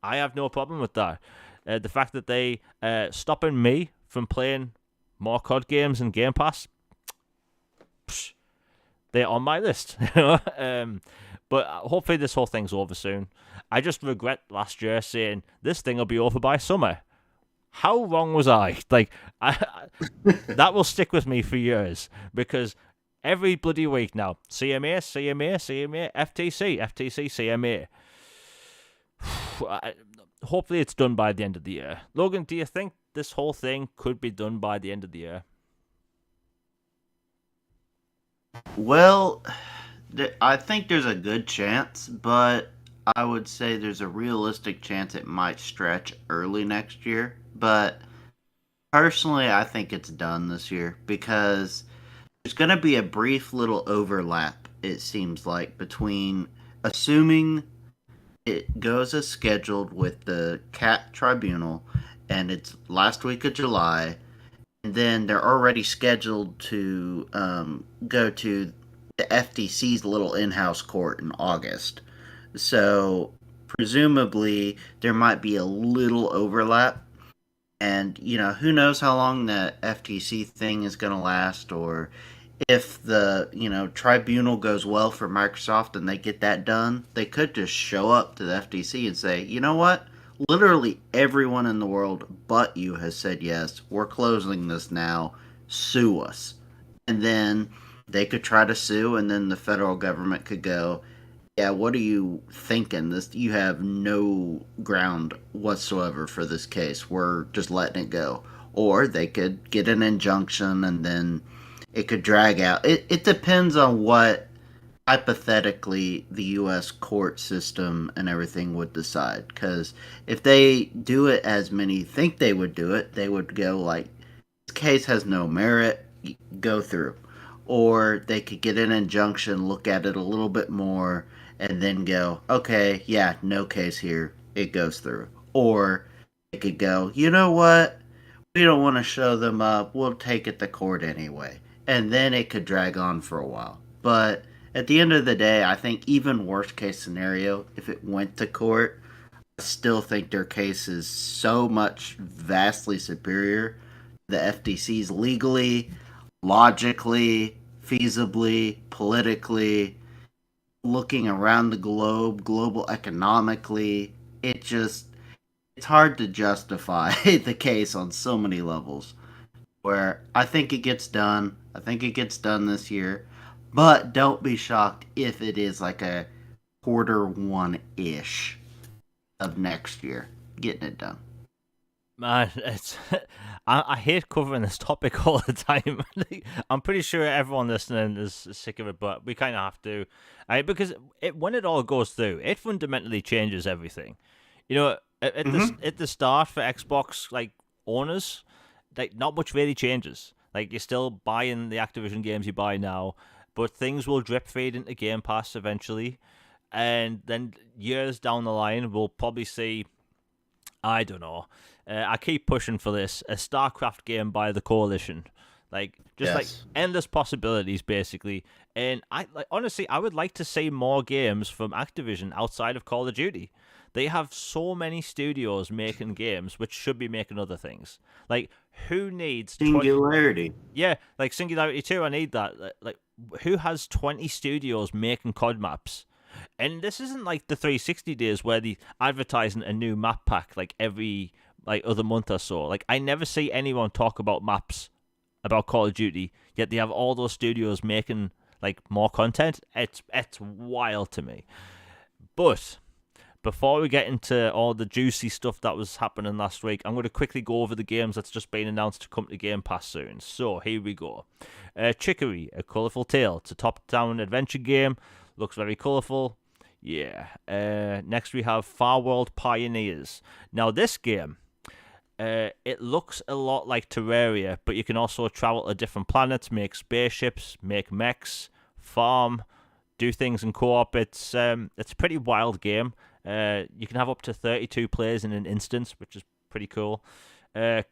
I have no problem with that. The fact that they stopping me from playing more COD games and Game Pass, they're on my list. But hopefully this whole thing's over soon. I just regret last year saying this thing will be over by summer. How wrong was I? Like, that will stick with me for years because every bloody week now, CMA, FTC, CMA. Hopefully it's done by the end of the year. Logan, do you think this whole thing could be done by the end of the year?
Well, I think there's a good chance, but I would say there's a realistic chance it might stretch early next year. But personally, I think it's done this year because there's going to be a brief little overlap, it seems like, between assuming it goes as scheduled with the CAT tribunal and it's last week of July, and then they're already scheduled to go to the FTC's little in-house court in August. So presumably there might be a little overlap, and who knows how long the FTC thing is going to last, or if the tribunal goes well for Microsoft and they get that done, they could just show up to the FTC and say, you know what? Literally everyone in the world but you has said yes. We're closing this now. Sue us. And then they could try to sue, and then the federal government could go, yeah, what are you thinking? This, you have no ground whatsoever for this case. We're just letting it go. Or they could get an injunction, and then it could drag out. It depends on what hypothetically the U.S. court system and everything would decide. Because if they do it as many think they would do it, they would go like, this case has no merit, go through. Or they could get an injunction, look at it a little bit more, and then go, okay, yeah, no case here, it goes through. Or they could go, you know what? We don't want to show them up, we'll take it to court anyway. And then it could drag on for a while. But at the end of the day, I think even worst case scenario, if it went to court, I still think their case is so much vastly superior to the FTC's legally, logically, feasibly, politically, looking around the globe, global economically. It's hard to justify the case on so many levels. Where I think it gets done. I think it gets done this year. But don't be shocked if it is like a quarter 1-ish of next year getting it done.
Man, it's I hate covering this topic all the time. I'm pretty sure everyone listening is sick of it, but we kind of have to, because when it all goes through, it fundamentally changes everything. At the start for Xbox owners, not much really changes. You're still buying the Activision games you buy now, but things will drip feed into Game Pass eventually, and then years down the line, we'll probably see. I don't know. I keep pushing for this, a StarCraft game by the Coalition, endless possibilities basically. And honestly, I would like to see more games from Activision outside of Call of Duty. They have so many studios making games, which should be making other things. Who needs
Singularity?
Yeah, Singularity 2. I need that. Who has 20 studios making COD maps? And this isn't like the 360 days where they advertising a new map pack every other month or so. I never see anyone talk about maps about Call of Duty, yet they have all those studios making more content. It's wild to me. But before we get into all the juicy stuff that was happening last week, I'm going to quickly go over the games that's just been announced to come to Game Pass soon. So here we go. Chicory, A Colourful Tale. It's a top-down adventure game. Looks very colourful. Yeah. Next we have Far World Pioneers. Now this game, it looks a lot like Terraria, but you can also travel to different planets, make spaceships, make mechs, farm, do things in co-op. It's a pretty wild game. You can have up to 32 players in an instance, which is pretty cool.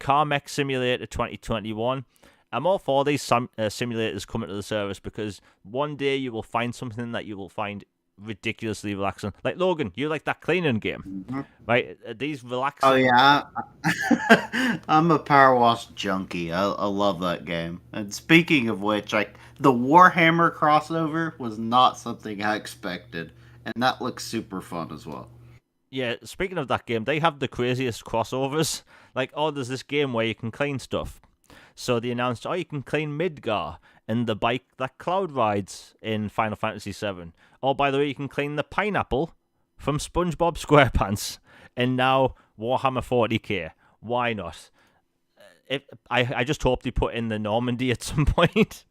Car Mech Simulator 2021. I'm all for these simulators coming to the service because one day you will find something that you will find ridiculously relaxing. Like Logan, you like that cleaning game, right? These relaxing.
Oh yeah, I'm a power wash junkie. I love that game. And speaking of which, the Warhammer crossover was not something I expected, and that looks super fun as well.
Yeah, speaking of that game, they have the craziest crossovers. There's this game where you can clean stuff. So they announced, you can clean Midgar and the bike that Cloud rides in Final Fantasy VII. Oh, by the way, you can clean the pineapple from SpongeBob SquarePants. And now Warhammer 40k. Why not? I just hope they put in the Normandy at some point.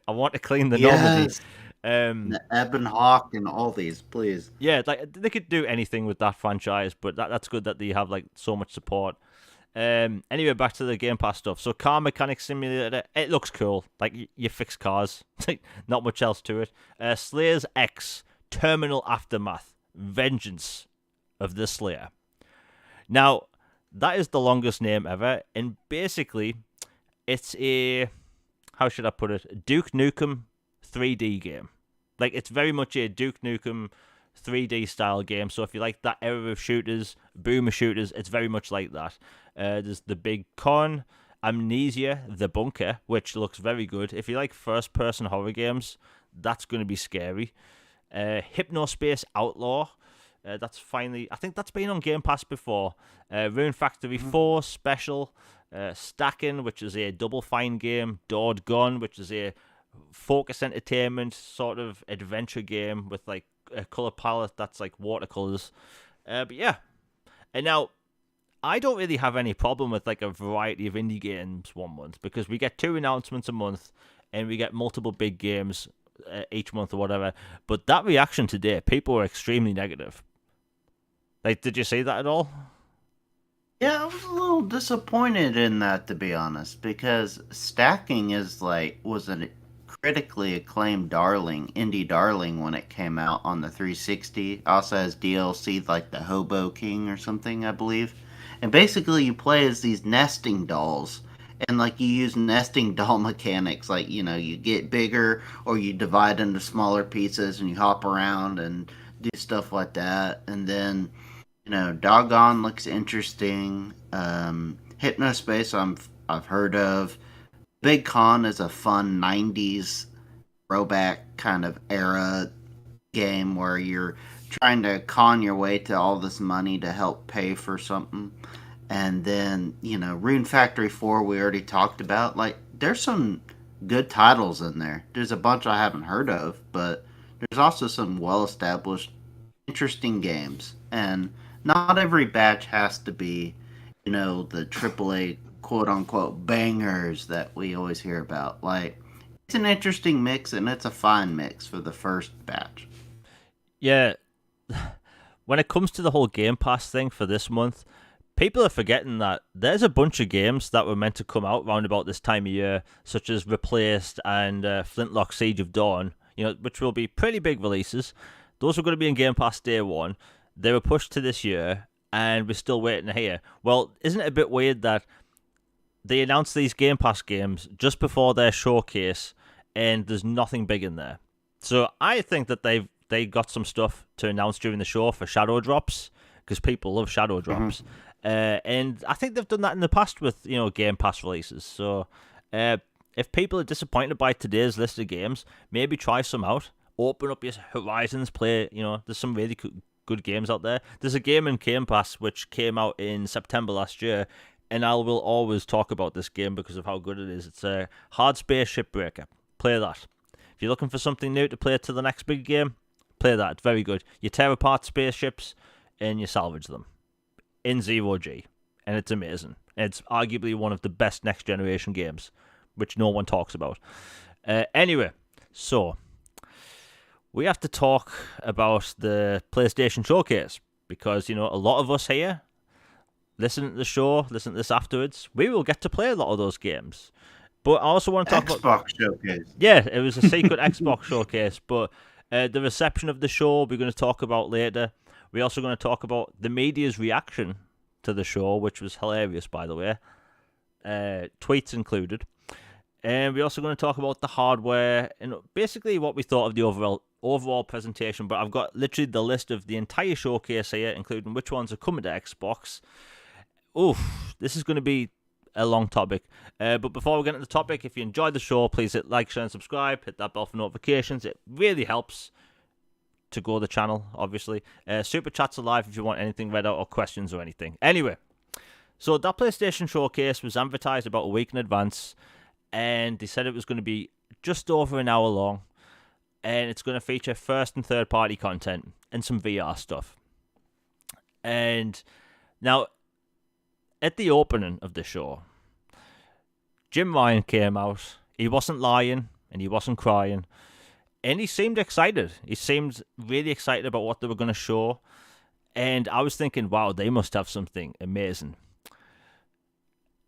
I want to clean the Normandy.
The Ebon Hawk and all these, please.
Yeah, like they could do anything with that franchise, but that's good that they have like so much support. Anyway, back to the Game Pass stuff. So, Car Mechanic Simulator, it looks cool. Like you fix cars, like not much else to it. Slayer's X Terminal Aftermath Vengeance of the Slayer. Now, that is the longest name ever, and basically, it's a, how should I put it, Duke Nukem 3D game. Like, it's very much a Duke Nukem 3D style game. So if you like that era of shooters, boomer shooters, it's very much like that. There's the big con, Amnesia, The Bunker, which looks very good. If you like first-person horror games, that's going to be scary. Hypnospace Outlaw, that's finally, I think that's been on Game Pass before. Rune Factory 4 Special, Stacking, which is a Double Fine game. Dord Gone, which is a focus entertainment sort of adventure game with like a color palette that's like watercolors. But yeah, and now I don't really have any problem with like a variety of indie games one month because we get 2 announcements a month and we get multiple big games each month or whatever. But that reaction today, people were extremely negative. Like, did you see that at all?
Yeah, I was a little disappointed in that, to be honest, because Stacking was a critically acclaimed indie darling when it came out on the 360. Also has DLC like the Hobo King or something, I believe. And basically, you play as these nesting dolls, and like you use nesting doll mechanics, like you get bigger or you divide into smaller pieces and you hop around and do stuff like that, and then Doggone looks interesting. Hypnospace I've heard of. Big Con is a fun '90s throwback kind of era game where you're trying to con your way to all this money to help pay for something. And then Rune Factory 4 we already talked about. Like there's some good titles in there. There's a bunch I haven't heard of, but there's also some well established interesting games. And not every batch has to be, the AAA quote unquote bangers that we always hear about. Like, it's an interesting mix and it's a fine mix for the first batch.
Yeah. When it comes to the whole Game Pass thing for this month, people are forgetting that there's a bunch of games that were meant to come out around about this time of year, such as Replaced and Flintlock Siege of Dawn, which will be pretty big releases. Those are going to be in Game Pass day one. They were pushed to this year, and we're still waiting to hear. Well, isn't it a bit weird that they announced these Game Pass games just before their showcase, and there's nothing big in there? So I think that they got some stuff to announce during the show for Shadow Drops, because people love Shadow Drops. And I think they've done that in the past with, Game Pass releases. So if people are disappointed by today's list of games, maybe try some out. Open up your horizons, play, there's some really good games out there. There's a game in Game Pass which came out in September last year, and I will always talk about this game because of how good it is. It's a Hard Space Shipbreaker. Play that. If you're looking for something new to play to the next big game, play that. It's very good. You tear apart spaceships and you salvage them in Zero G, and it's amazing. It's arguably one of the best next generation games, which no one talks about. Anyway, so we have to talk about the PlayStation Showcase because, a lot of us here listen to the show, listen to this afterwards. We will get to play a lot of those games. But I also want to talk about
Xbox Showcase.
Yeah, it was a secret Xbox Showcase, but the reception of the show we're going to talk about later. We're also going to talk about the media's reaction to the show, which was hilarious, by the way. Tweets included. And we're also going to talk about the hardware and basically what we thought of the overall presentation. But I've got literally the list of the entire showcase here, including which ones are coming to Xbox. Oof, this is going to be a long topic. But before we get into the topic, if you enjoyed the show, please hit like, share, and subscribe. Hit that bell for notifications. It really helps to grow the channel, obviously. Super chats are live if you want anything read out or questions or anything. Anyway, so that PlayStation Showcase was advertised about a week in advance, and they said it was going to be just over an hour long, and it's going to feature first and third party content and some VR stuff. And now, at the opening of the show, Jim Ryan came out. He wasn't lying and he wasn't crying. And he seemed excited. He seemed really excited about what they were going to show. And I was thinking, wow, they must have something amazing.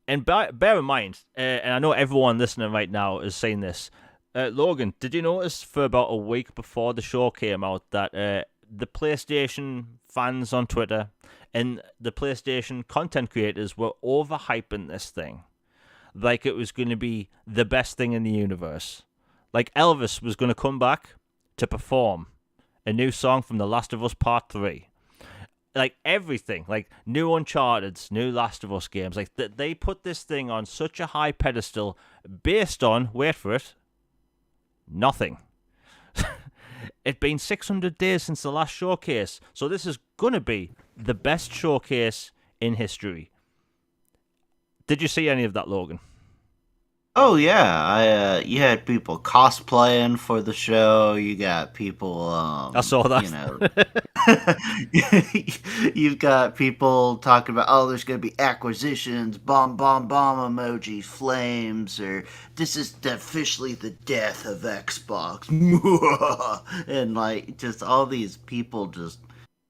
And bear in mind, and I know everyone listening right now is saying this, Logan, did you notice for about a week before the show came out that the PlayStation fans on Twitter and the PlayStation content creators were overhyping this thing like it was going to be the best thing in the universe? Like Elvis was going to come back to perform a new song from The Last of Us Part 3. Like everything, like new Uncharted's, new Last of Us games, like they put this thing on such a high pedestal based on, wait for it, nothing. It'd been 600 days since the last showcase, so this is going to be the best showcase in history. Did you see any of that, Logan?
Oh yeah, you had people cosplaying for the show. You got people,
I saw that.
You've got people talking about, oh, there's going to be acquisitions, bomb, bomb, bomb emojis, flames, or this is officially the death of Xbox, and like just all these people just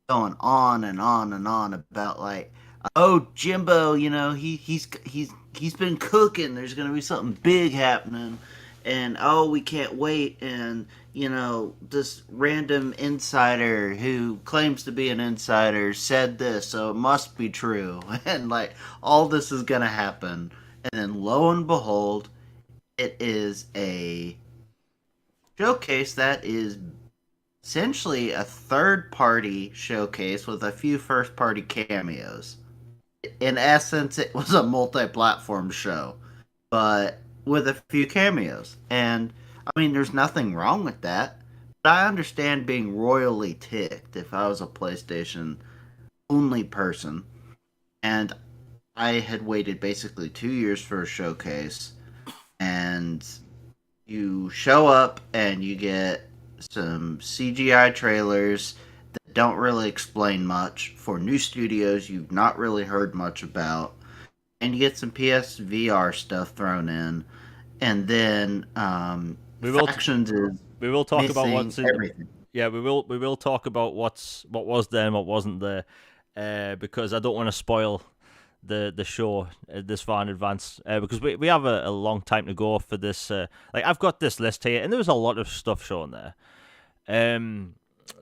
going on and on and on about like, oh, Jimbo, he's been cooking. There's gonna be something big happening, and oh, we can't wait. And this random insider who claims to be an insider said this, so it must be true. And like all this is gonna happen, and then lo and behold, it is a showcase that is essentially a third-party showcase with a few first-party cameos. In essence, it was a multi-platform show, but with a few cameos. And I mean, there's nothing wrong with that. But I understand being royally ticked if I was a PlayStation only person, and I had waited basically 2 years for a showcase, and you show up and you get some CGI trailers that don't really explain much for new studios you've not really heard much about, and you get some PSVR stuff thrown in, and then factions is
we will talk about what's in
everything.
Yeah, we will talk about what was there and what wasn't there, because I don't want to spoil the show this far in advance, because we have a long time to go for this. Like I've got this list here, and there was a lot of stuff shown there.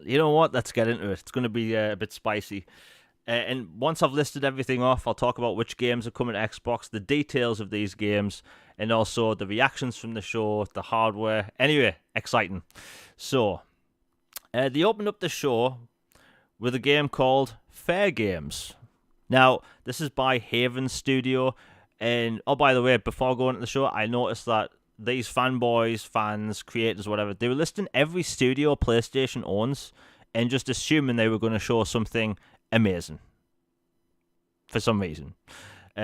You know what? Let's get into it. It's going to be a bit spicy. And once I've listed everything off, I'll talk about which games are coming to Xbox, the details of these games, and also the reactions from the show, the hardware. Anyway, exciting. So, they opened up the show with a game called Fair Games. Now, this is by Haven Studio. And, oh, by the way, before going to the show, I noticed that these fanboys, fans, creators, whatever, they were listing every studio PlayStation owns and just assuming they were going to show something amazing for some reason.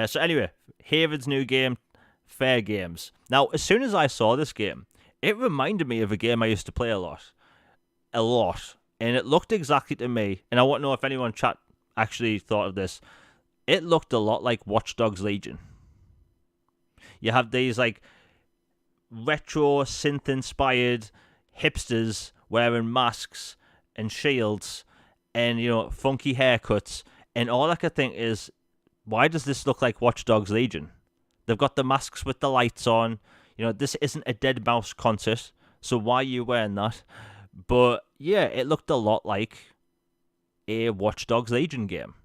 So anyway, Haven's new game, Fair Games. Now, as soon as I saw this game, it reminded me of a game I used to play a lot, and it looked exactly to me, and I want to know if anyone in chat actually thought of this. It looked a lot like Watch Dogs Legion. You have these like retro synth-inspired hipsters wearing masks and shields and, funky haircuts. And all I could think is, why does this look like Watch Dogs Legion? They've got the masks with the lights on. This isn't a Dead Mouse concert, so why are you wearing that? But, yeah, it looked a lot like a Watch Dogs Legion game.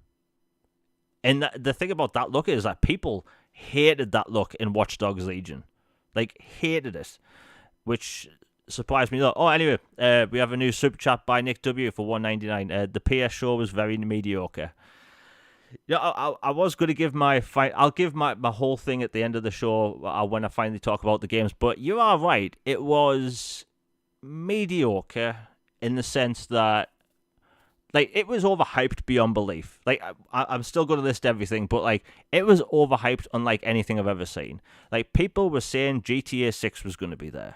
And the thing about that look is that people hated that look in Watch Dogs Legion. Like, hated it, which surprised me a lot. Oh, anyway, we have a new super chat by Nick W for $1.99. The PS show was very mediocre. I was going to give I'll give my whole thing at the end of the show when I finally talk about the games, but you are right. It was mediocre in the sense that, like, it was overhyped beyond belief. Like, I'm still going to list everything, but, like, it was overhyped unlike anything I've ever seen. Like, people were saying GTA 6 was going to be there.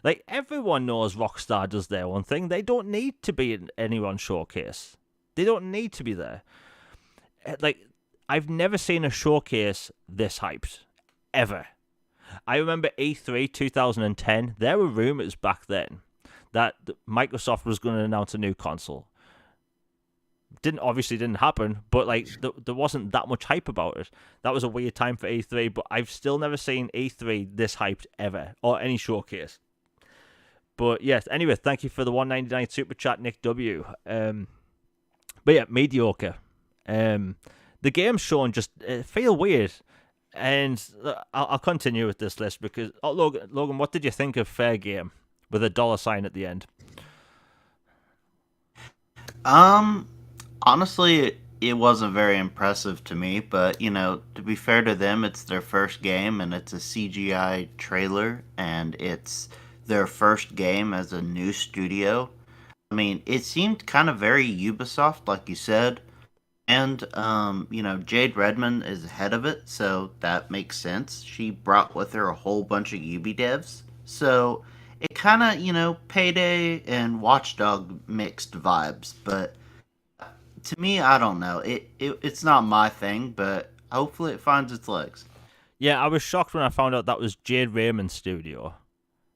Like, everyone knows Rockstar does their own thing. They don't need to be in anyone's showcase. They don't need to be there. Like, I've never seen a showcase this hyped. Ever. I remember E3 2010. There were rumors back then that Microsoft was going to announce a new console. Didn't happen, but like there wasn't that much hype about it. That was a weird time for E3, but I've still never seen E3 this hyped ever, or any showcase. But yes, anyway, thank you for the 199 super chat, Nick W. But yeah, mediocre. The games shown just feel weird, and I'll continue with this list because Logan, what did you think of Fair Game with a $sign at the end?
Honestly, it wasn't very impressive to me, but to be fair to them, it's their first game and it's a CGI trailer and it's their first game as a new studio. I mean, it seemed kind of very Ubisoft, like you said, and Jade Redmond is head of it, so that makes sense. She brought with her a whole bunch of Ubi devs, so it kind of Payday and Watchdog mixed vibes, but to me, I don't know. It's not my thing, but hopefully it finds its legs.
Yeah, I was shocked when I found out that was Jade Raymond's studio.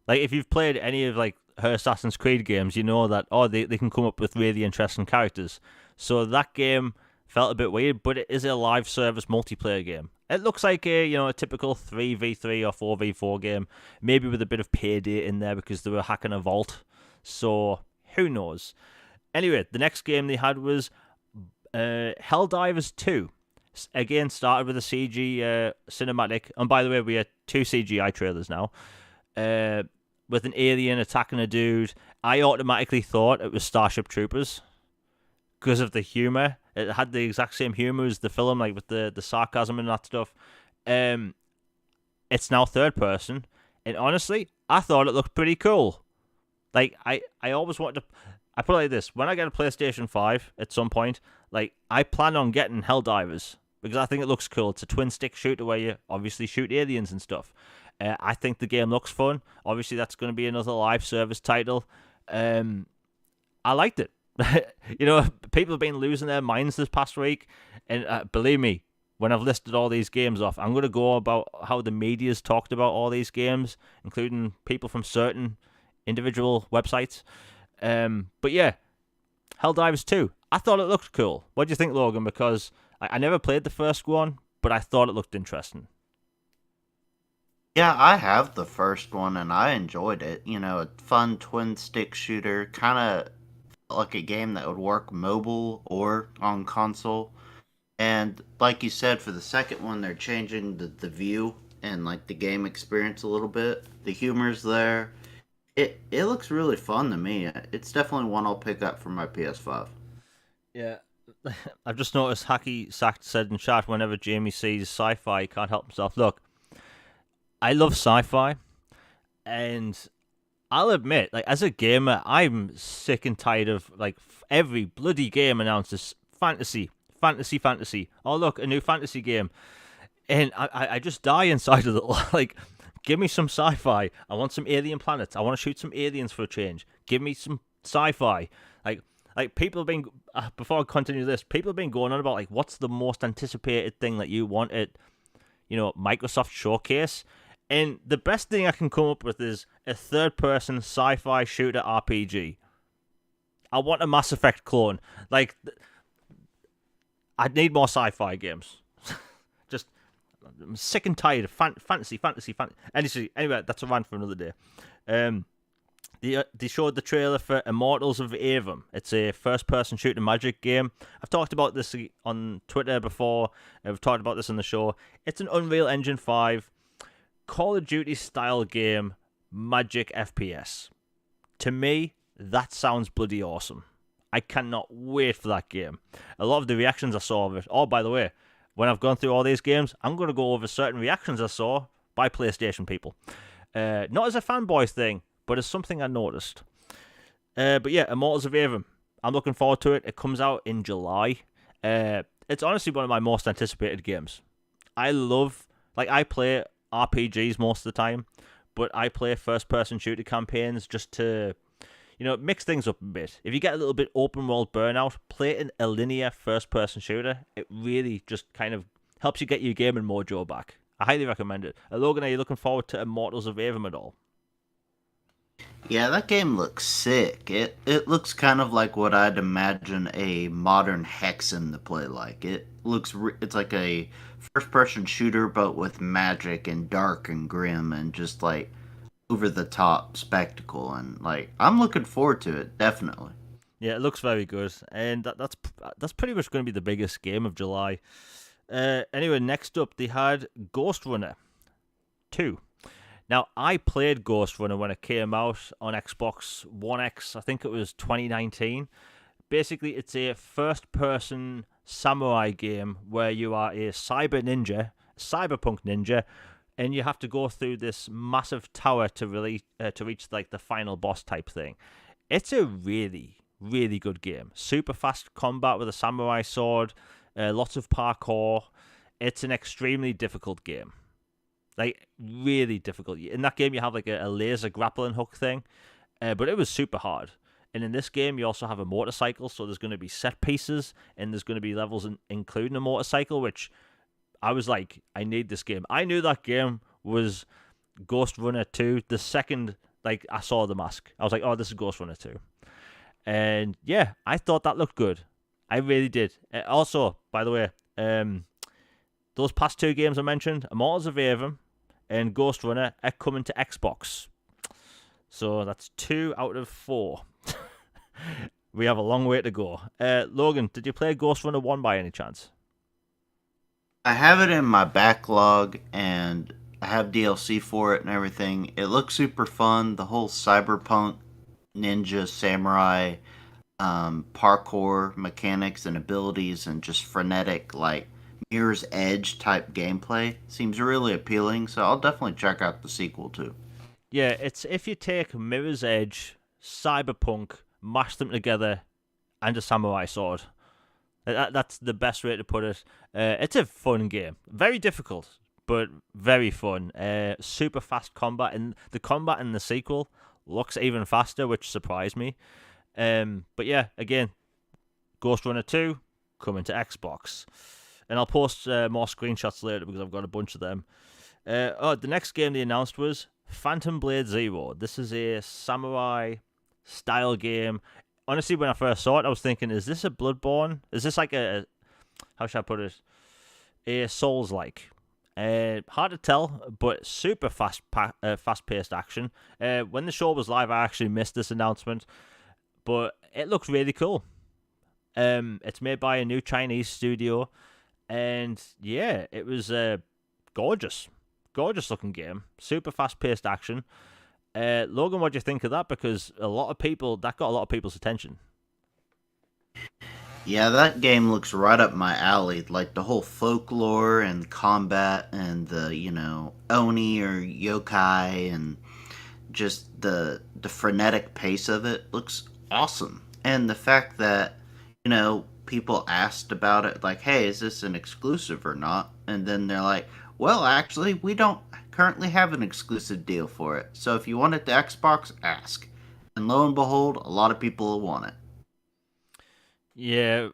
Like, if you've played any of like her Assassin's Creed games, you know that they can come up with really interesting characters. So that game felt a bit weird, but it is a live service multiplayer game. It looks like a typical 3v3 or 4v4 game, maybe with a bit of Payday in there because they were hacking a vault. So who knows? Anyway, the next game they had was Helldivers 2. Again, started with a CG cinematic. And by the way, we had 2 CGI trailers now. With an alien attacking a dude. I automatically thought it was Starship Troopers because of the humor. It had the exact same humor as the film, like with the sarcasm and that stuff. It's now third person. And honestly, I thought it looked pretty cool. Like, I always wanted to... I put it like this. When I get a PlayStation 5 at some point, like, I plan on getting Helldivers because I think it looks cool. It's a twin-stick shooter where you obviously shoot aliens and stuff. I think the game looks fun. Obviously, that's going to be another live service title. I liked it. People have been losing their minds this past week. And believe me, when I've listed all these games off, I'm going to go about how the media's talked about all these games, including people from certain individual websites. But yeah, Helldivers 2. I thought it looked cool. What do you think, Logan? Because I never played the first one, but I thought it looked interesting.
Yeah, I have the first one and I enjoyed it. A fun twin stick shooter, kind of like a game that would work mobile or on console. And like you said, for the second one, they're changing the view and like the game experience a little bit. The humor's there. It looks really fun to me. It's definitely one I'll pick up for my PS5.
Yeah. I've just noticed Hacky Sacked said in chat whenever Jamie sees sci-fi, he can't help himself. Look, I love sci-fi, and I'll admit, like, as a gamer, I'm sick and tired of like every bloody game announces fantasy. Oh, look, a new fantasy game. And I just die inside of it. Like, give me some sci-fi. I want some alien planets. I want to shoot some aliens for a change. Give me some sci-fi. Like people have been, before I continue this, people have been going on about, like, what's the most anticipated thing that you want at, Microsoft Showcase. And the best thing I can come up with is a third-person sci-fi shooter RPG. I want a Mass Effect clone. Like, I need more sci-fi games. Just, I'm sick and tired of fantasy. Anyway, that's a rant for another day. They showed the trailer for Immortals of Avum. It's a first-person shooter magic game. I've talked about this on Twitter before. I've talked about this on the show. It's an Unreal Engine 5 Call of Duty style game, magic FPS. To me, that sounds bloody awesome. I cannot wait for that game. A lot of the reactions I saw of it. Oh, by the way, when I've gone through all these games, I'm going to go over certain reactions I saw by PlayStation people. Not as a fanboy thing, but as something I noticed. But yeah, Immortals of Avum. I'm looking forward to it. It comes out in July. It's honestly one of my most anticipated games. I play RPGs most of the time, but I play first-person shooter campaigns just to, mix things up a bit. If you get a little bit open-world burnout, play a linear first-person shooter. It really just kind of helps you get your gaming mojo back. I highly recommend it. Logan, are you looking forward to Immortals of Avum at all?
Yeah, that game looks sick. It looks kind of like what I'd imagine a modern Hexen to play like. It's like a first person shooter but with magic and dark and grim and just like over the top spectacle, and like I'm looking forward to it definitely.
Yeah, it looks very good, and that's pretty much going to be the biggest game of July. Anyway, next up they had Ghost Runner 2. Now, I played Ghost Runner when it came out on Xbox One X. I think it was 2019. Basically, it's a first-person samurai game where you are a cyberpunk ninja, and you have to go through this massive tower to reach like the final boss type thing. It's a really, really good game. Super fast combat with a samurai sword, lots of parkour. It's an extremely difficult game. Like, really difficult. In that game, you have like a laser grappling hook thing, but it was super hard. And in this game, you also have a motorcycle, so there's going to be set pieces, and there's going to be levels including a motorcycle, which I was like, I need this game. I knew that game was Ghost Runner 2 the second like I saw the mask. I was like, oh, this is Ghost Runner 2. And yeah, I thought that looked good. I really did. Also, by the way, those past two games I mentioned, Immortals of Aveum and Ghost Runner, are coming to Xbox. So that's 2 out of 4. We have a long way to go. Logan, did you play Ghost Runner 1 by any chance?
I have it in my backlog and I have DLC for it and everything. It looks super fun. The whole cyberpunk ninja samurai parkour mechanics and abilities and just frenetic like Mirror's Edge type gameplay seems really appealing. So I'll definitely check out the sequel too.
Yeah, it's if you take Mirror's Edge, Cyberpunk, mash them together, and a samurai sword. That's the best way to put it. It's a fun game. Very difficult, but very fun. Super fast combat, and the combat in the sequel looks even faster, which surprised me. But yeah, again, Ghost Runner 2 coming to Xbox. And I'll post more screenshots later because I've got a bunch of them. The next game they announced was Phantom Blade Zero. This is a samurai style game. Honestly, when I first saw it, I was thinking, is this a Bloodborne? Is this like how should I put it? A Souls-like. Hard to tell, but super fast-paced action. When the show was live, I actually missed this announcement, but it looks really cool. It's made by a new Chinese studio, and yeah, it was gorgeous looking game. Super fast-paced action. Logan, what do you think of that? Because that got a lot of people's attention.
Yeah, that game looks right up my alley. Like the whole folklore and combat and the, Oni or yokai and just the frenetic pace of it looks awesome. And the fact that, people asked about it like, "Hey, is this an exclusive or not?" And then they're like, "Well, actually, we don't currently have an exclusive deal for it. So if you want it to Xbox, ask." And lo and behold, a lot of people want it.
Yeah,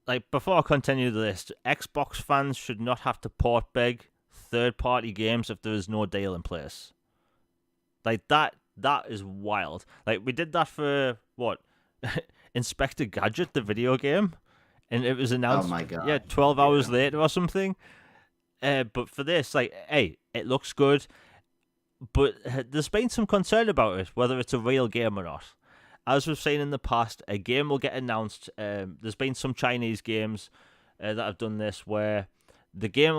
like before I continue the list, Xbox fans should not have to port beg third-party games if there is no deal in place. Like that is wild. Like we did that for what? Inspector Gadget, the video game, and it was
Oh
announced
my god.
12 hours
Yeah.
later or something. But for this, like, hey, it looks good, but there's been some concern about it, whether it's a real game or not. As we've seen in the past, a game will get announced. There's been some Chinese games that have done this where the game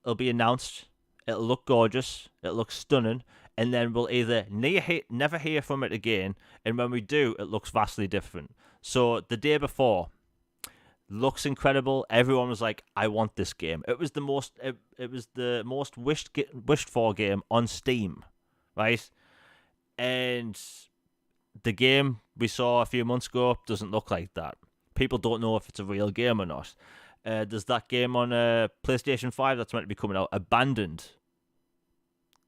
will be announced, it'll look gorgeous, it'll look stunning, and then we'll either never hear from it again, and when we do, it looks vastly different. So the day before, looks incredible. Everyone was like, "I want this game." It was the most. It was the most wished for game on Steam, right? And the game we saw a few months ago doesn't look like that. People don't know if it's a real game or not. There's that game on PlayStation 5 that's meant to be coming out, Abandoned.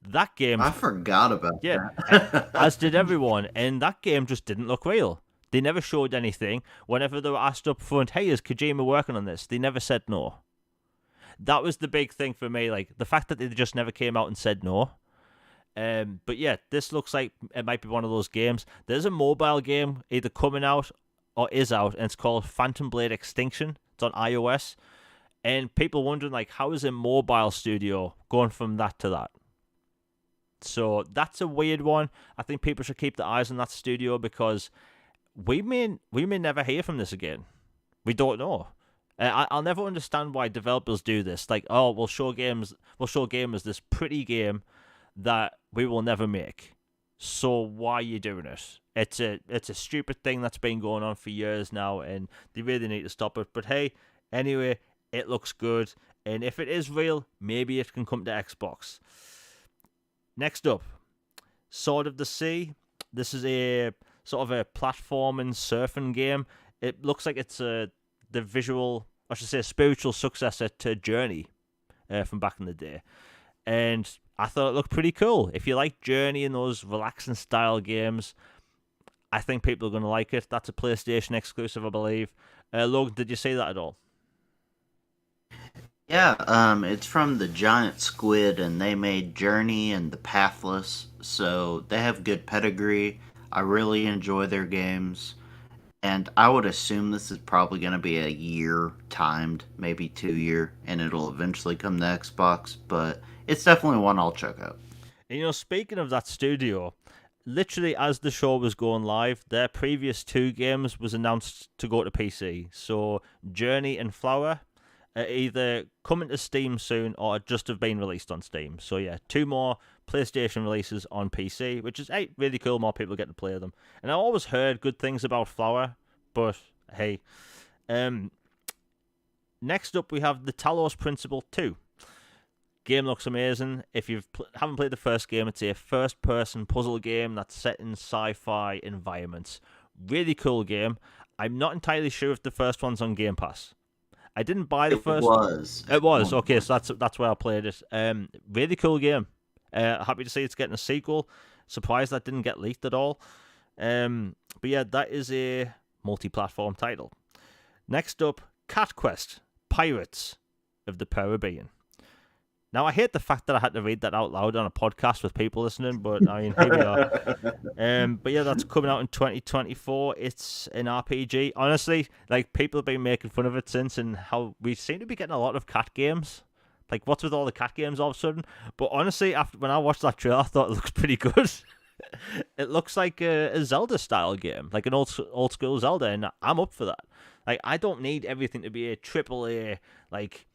That game,
I forgot about
yeah,
that.
as did everyone, and that game just didn't look real. They never showed anything. Whenever they were asked up front, "Hey, is Kojima working on this?" they never said no. That was the big thing for me. Like the fact that they just never came out and said no. But yeah, this looks like it might be one of those games. There's a mobile game either coming out or is out, and it's called Phantom Blade Extinction. It's on iOS, and people wondering like, how is a mobile studio going from that to that? So that's a weird one. I think people should keep their eyes on that studio because we may never hear from this again. We don't know. I'll never understand why developers do this. Like, oh, we'll show gamers this pretty game that we will never make. So why are you doing it? It's a stupid thing that's been going on for years now, and they really need to stop it. But hey, anyway, it looks good, and if it is real, maybe it can come to Xbox. Next up, Sword of the Sea. This is a sort of a platforming surfing game. It looks like it's the spiritual successor to Journey from back in the day. And I thought it looked pretty cool. If you like Journey and those relaxing style games, I think people are going to like it. That's a PlayStation exclusive, I believe. Logan, did you see that at all?
Yeah, it's from the Giant Squid, and they made Journey and The Pathless, so they have good pedigree. I really enjoy their games, and I would assume this is probably going to be a year timed, maybe 2 year, and it'll eventually come to Xbox, but it's definitely one I'll check out.
And, speaking of that studio, literally as the show was going live, their previous 2 games was announced to go to PC. So Journey and Flower are either coming to Steam soon or just have been released on Steam. So yeah, 2 more PlayStation releases on PC, which is really cool. More people get to play them. And I always heard good things about Flower, but hey. Next up, we have the Talos Principle 2. Game looks amazing. If you haven't played the first game, it's a first-person puzzle game that's set in sci-fi environments. Really cool game. I'm not entirely sure if the first one's on Game Pass. I didn't buy the first.
It was.
Okay, so that's where I played it. Really cool game. Happy to see it's getting a sequel. Surprised that didn't get leaked at all. But yeah, that is a multi-platform title. Next up, Cat Quest: Pirates of the Caribbean. Now, I hate the fact that I had to read that out loud on a podcast with people listening, but I mean, here we are. But yeah, that's coming out in 2024. It's an RPG. Honestly, like, people have been making fun of it since, and how we seem to be getting a lot of cat games. Like, what's with all the cat games all of a sudden? But honestly, when I watched that trailer, I thought it looks pretty good. It looks like a Zelda-style game, like an old-school Zelda, and I'm up for that. Like, I don't need everything to be a AAA, like,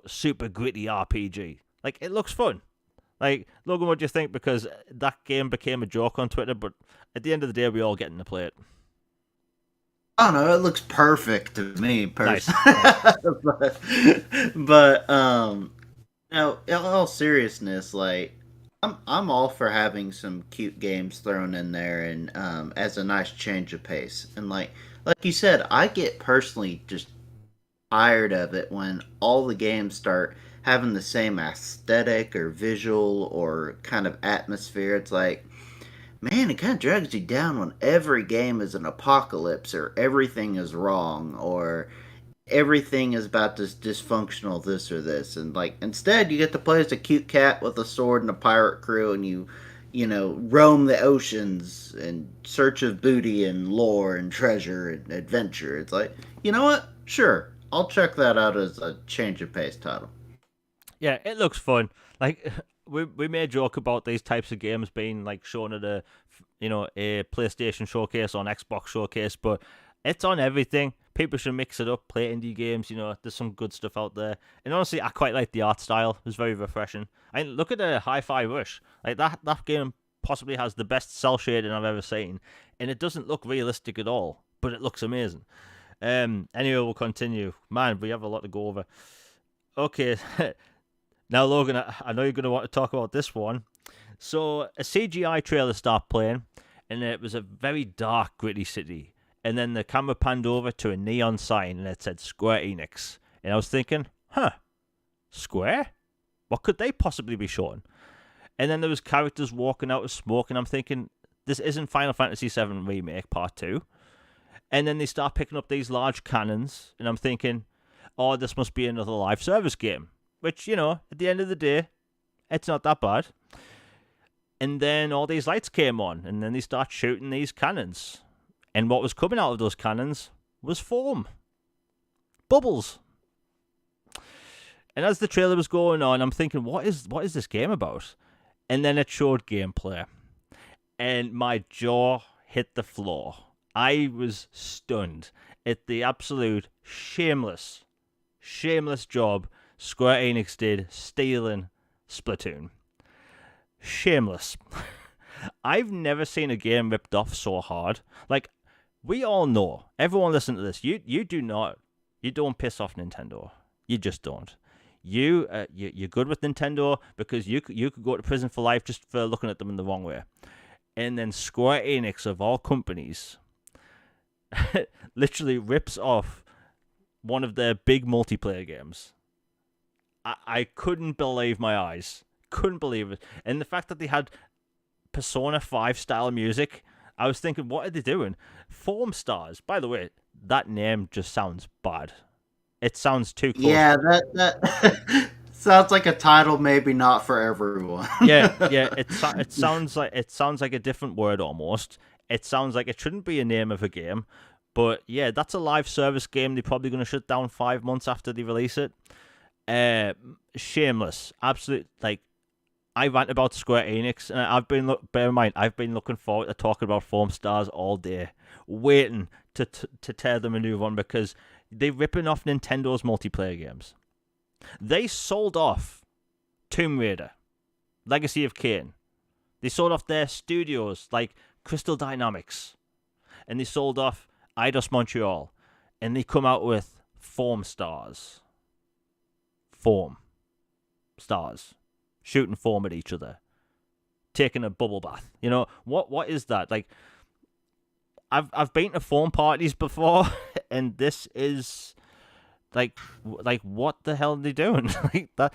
super gritty RPG. Like, it looks fun. Like, Logan, what do you think? Because that game became a joke on Twitter, but at the end of the day, we all getting to play it.
I don't know. It looks perfect to me, personally.
Nice.
but in all seriousness, like, I'm all for having some cute games thrown in there and as a nice change of pace. And like you said, I get personally just tired of it when all the games start having the same aesthetic or visual or kind of atmosphere. It's like, man, it kind of drags you down when every game is an apocalypse or everything is wrong or everything is about this dysfunctional this or this. And like, instead you get to play as a cute cat with a sword and a pirate crew, and you roam the oceans in search of booty and lore and treasure and adventure. It's like, you know what? Sure, I'll check that out as a change of pace title.
Yeah, it looks fun. Like, we may joke about these types of games being like shown at a PlayStation showcase or an Xbox showcase, but it's on everything. People should mix it up, play indie games. There's some good stuff out there. And honestly, I quite like the art style. It was very refreshing. I mean, look at the Hi-Fi Rush. Like, that game possibly has the best cell shading I've ever seen, and it doesn't look realistic at all, but it looks amazing. Anyway, we'll continue. Man, we have a lot to go over. Okay. Now, Logan, I know you're going to want to talk about this one. So, a CGI trailer started playing, and it was a very dark, gritty city. And then the camera panned over to a neon sign, and it said Square Enix. And I was thinking, Square? What could they possibly be showing? And then there was characters walking out of smoke, and I'm thinking, this isn't Final Fantasy VII Remake Part 2. And then they start picking up these large cannons, and I'm thinking, oh, this must be another live service game. Which, at the end of the day, it's not that bad. And then all these lights came on, and then they start shooting these cannons. And what was coming out of those cannons was foam. Bubbles. And as the trailer was going on, I'm thinking, what is this game about? And then it showed gameplay. And my jaw hit the floor. I was stunned at the absolute shameless job Square Enix did stealing Splatoon. Shameless. I've never seen a game ripped off so hard. Like, we all know, everyone listen to this, you don't piss off Nintendo. You just don't. You're good with Nintendo because you could go to prison for life just for looking at them in the wrong way. And then Square Enix, of all companies, literally rips off one of their big multiplayer games. I couldn't believe my eyes. Couldn't believe it. And the fact that they had Persona 5 style music, I was thinking, what are they doing? Foam Stars. By the way, that name just sounds bad. It sounds too close.
Yeah, that sounds like a title maybe not for everyone.
yeah. It sounds like a different word almost. It sounds like it shouldn't be a name of a game, but yeah, that's a live service game. They're probably going to shut down 5 months after they release it. Shameless, absolute. Like, I rant about Square Enix, and bear in mind, I've been looking forward to talking about Foam Stars all day, waiting to tear them a new one because they're ripping off Nintendo's multiplayer games. They sold off Tomb Raider, Legacy of Kain. They sold off their studios like Crystal Dynamics, and they sold off Eidos Montreal, and they come out with Foam Stars. Foam Stars. Shooting foam at each other. Taking a bubble bath. You know, what is that? Like, I've been to foam parties before, and this is like what the hell are they doing? Bear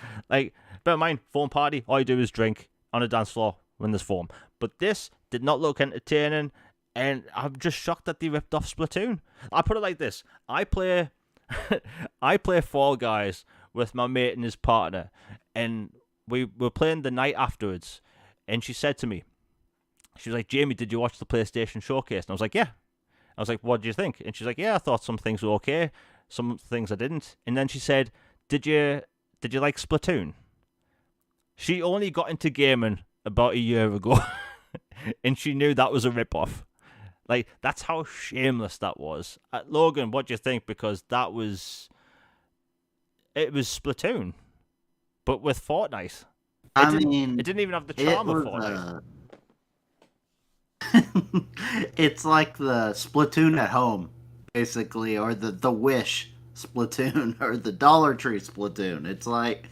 in mind, foam party, all you do is drink on a dance floor when there's foam. But this did not look entertaining, and I'm just shocked that they ripped off Splatoon. I put it like this: I play Fall Guys with my mate and his partner, and we were playing the night afterwards, and she said to me, she was like, Jamie, did you watch the PlayStation showcase? And I was like, yeah. I was like, what did you think? And she's like, yeah, I thought some things were okay, some things I didn't. And then she said, did you like Splatoon? She only got into gaming about a year ago, and she knew that was a rip-off. Like, that's how shameless that was. Logan, what do you think? Because it was Splatoon, but with Fortnite. It didn't even have the charm of Fortnite.
It's like the Splatoon at home, basically, or the Wish Splatoon, or the Dollar Tree Splatoon. It's like,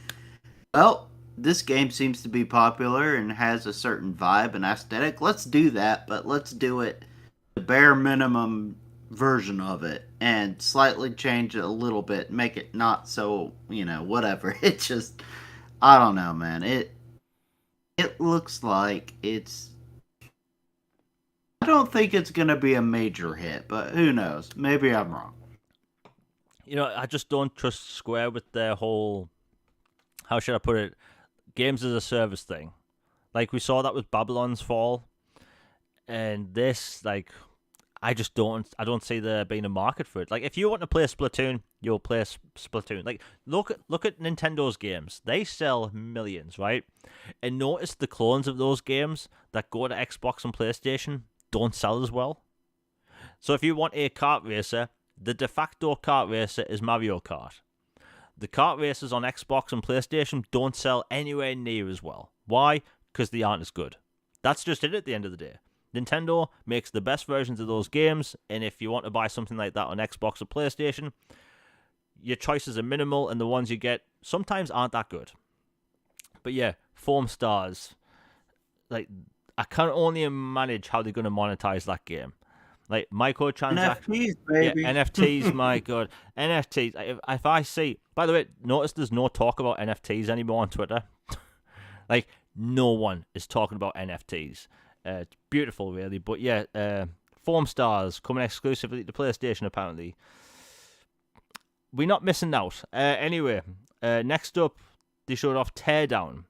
well, this game seems to be popular and has a certain vibe and aesthetic. Let's do that, but let's do it the bare minimum version of it and slightly change it a little bit, make it not so, whatever. It just, I don't know, man. It looks like I don't think it's going to be a major hit, but who knows? Maybe I'm wrong.
I just don't trust Square with their whole, how should I put it, games as a service thing. Like, we saw that with Babylon's Fall, and this, like, I don't see there being a market for it. Like, if you want to play Splatoon, you'll play Splatoon. Like, look at Nintendo's games. They sell millions, right? And notice the clones of those games that go to Xbox and PlayStation don't sell as well. So if you want a kart racer, the de facto kart racer is Mario Kart. The kart racers on Xbox and PlayStation don't sell anywhere near as well. Why? Because they aren't as good. That's just it at the end of the day. Nintendo makes the best versions of those games, and if you want to buy something like that on Xbox or PlayStation, your choices are minimal, and the ones you get sometimes aren't that good. But yeah, Foam Stars, like, I can only manage how they're going to monetize that game. Like, microtransactions.
NFTs, baby.
Yeah, NFTs, my God. NFTs. If I see... By the way, notice there's no talk about NFTs anymore on Twitter. Like, no one is talking about NFTs. It's beautiful, really. But yeah, Foam Stars coming exclusively to PlayStation, apparently. We're not missing out. Anyway, next up, they showed off Teardown.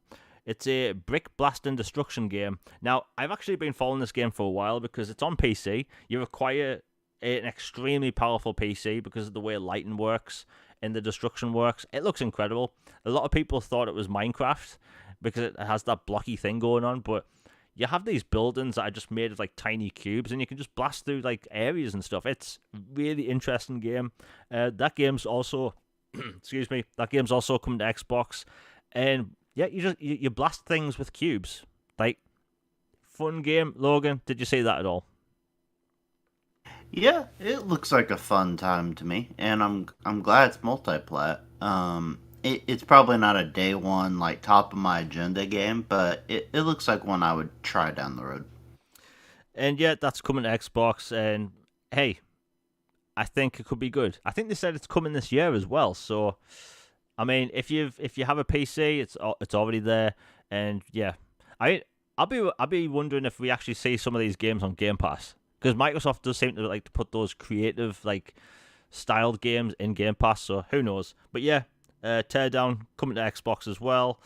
It's a brick blast and destruction game. Now, I've actually been following this game for a while because it's on PC. You require an extremely powerful PC because of the way lighting works and the destruction works. It looks incredible. A lot of people thought it was Minecraft because it has that blocky thing going on, but you have these buildings that are just made of like tiny cubes, and you can just blast through like areas and stuff. It's a really interesting game. That game's also, excuse me, that game's also coming to Xbox, and yeah, you blast things with cubes. Like, fun game. Logan, did you see that at all?
Yeah, it looks like a fun time to me, and I'm glad it's multiplat. It's probably not a day one like top of my agenda game, but it looks like one I would try down the road.
And yeah, that's coming to Xbox, and hey, I think it could be good. I think they said it's coming this year as well. So, I mean, if you have a PC, it's already there, and yeah, I'll be wondering if we actually see some of these games on Game Pass, because Microsoft does seem to like to put those creative like styled games in Game Pass. So who knows? But yeah, Teardown coming to Xbox as well.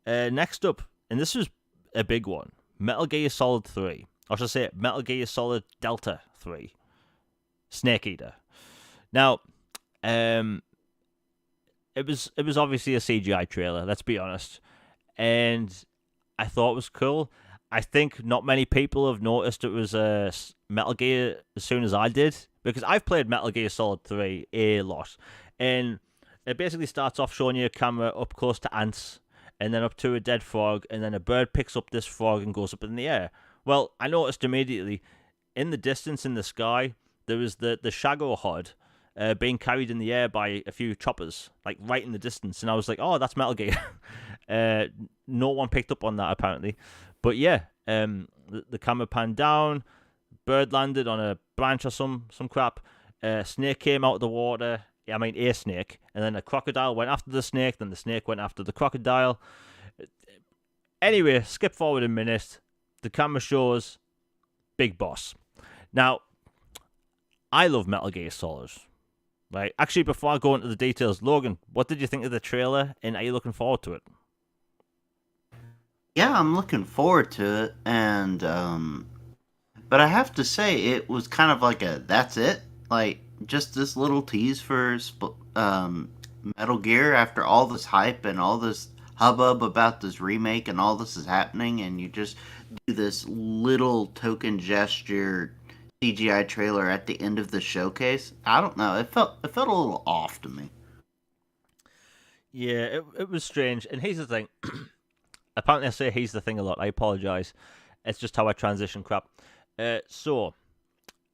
Next up, and this is a big one, Metal Gear Solid 3. I should say Metal Gear Solid Delta 3. Snake Eater. Now, it was obviously a CGI trailer, let's be honest. And I thought it was cool. I think not many people have noticed it was Metal Gear as soon as I did, because I've played Metal Gear Solid 3 a lot. And it basically starts off showing you a camera up close to ants, and then up to a dead frog, and then a bird picks up this frog and goes up in the air. Well, I noticed immediately, in the distance in the sky, there was the Shago Hod being carried in the air by a few choppers, like right in the distance. And I was like, oh, that's Metal Gear. No one picked up on that, apparently. But yeah, the camera panned down, bird landed on a branch or some crap, snake came out of the water, I mean a snake, and then a crocodile went after the snake, then the snake went after the crocodile. Anyway, skip forward a minute, the camera shows Big Boss. Now, I love Metal Gear Solid. Right. Actually, before I go into the details, Logan, what did you think of the trailer, and are you looking forward to it?
Yeah, I'm looking forward to it, and but I have to say it was kind of like a that's it, like just this little tease for Metal Gear after all this hype and all this hubbub about this remake and all this is happening, and you just do this little token gesture CGI trailer at the end of the showcase. I don't know. It felt a little off to me.
Yeah, it was strange. And here's the thing. Apparently I say here's the thing a lot. I apologize. It's just how I transition crap. So,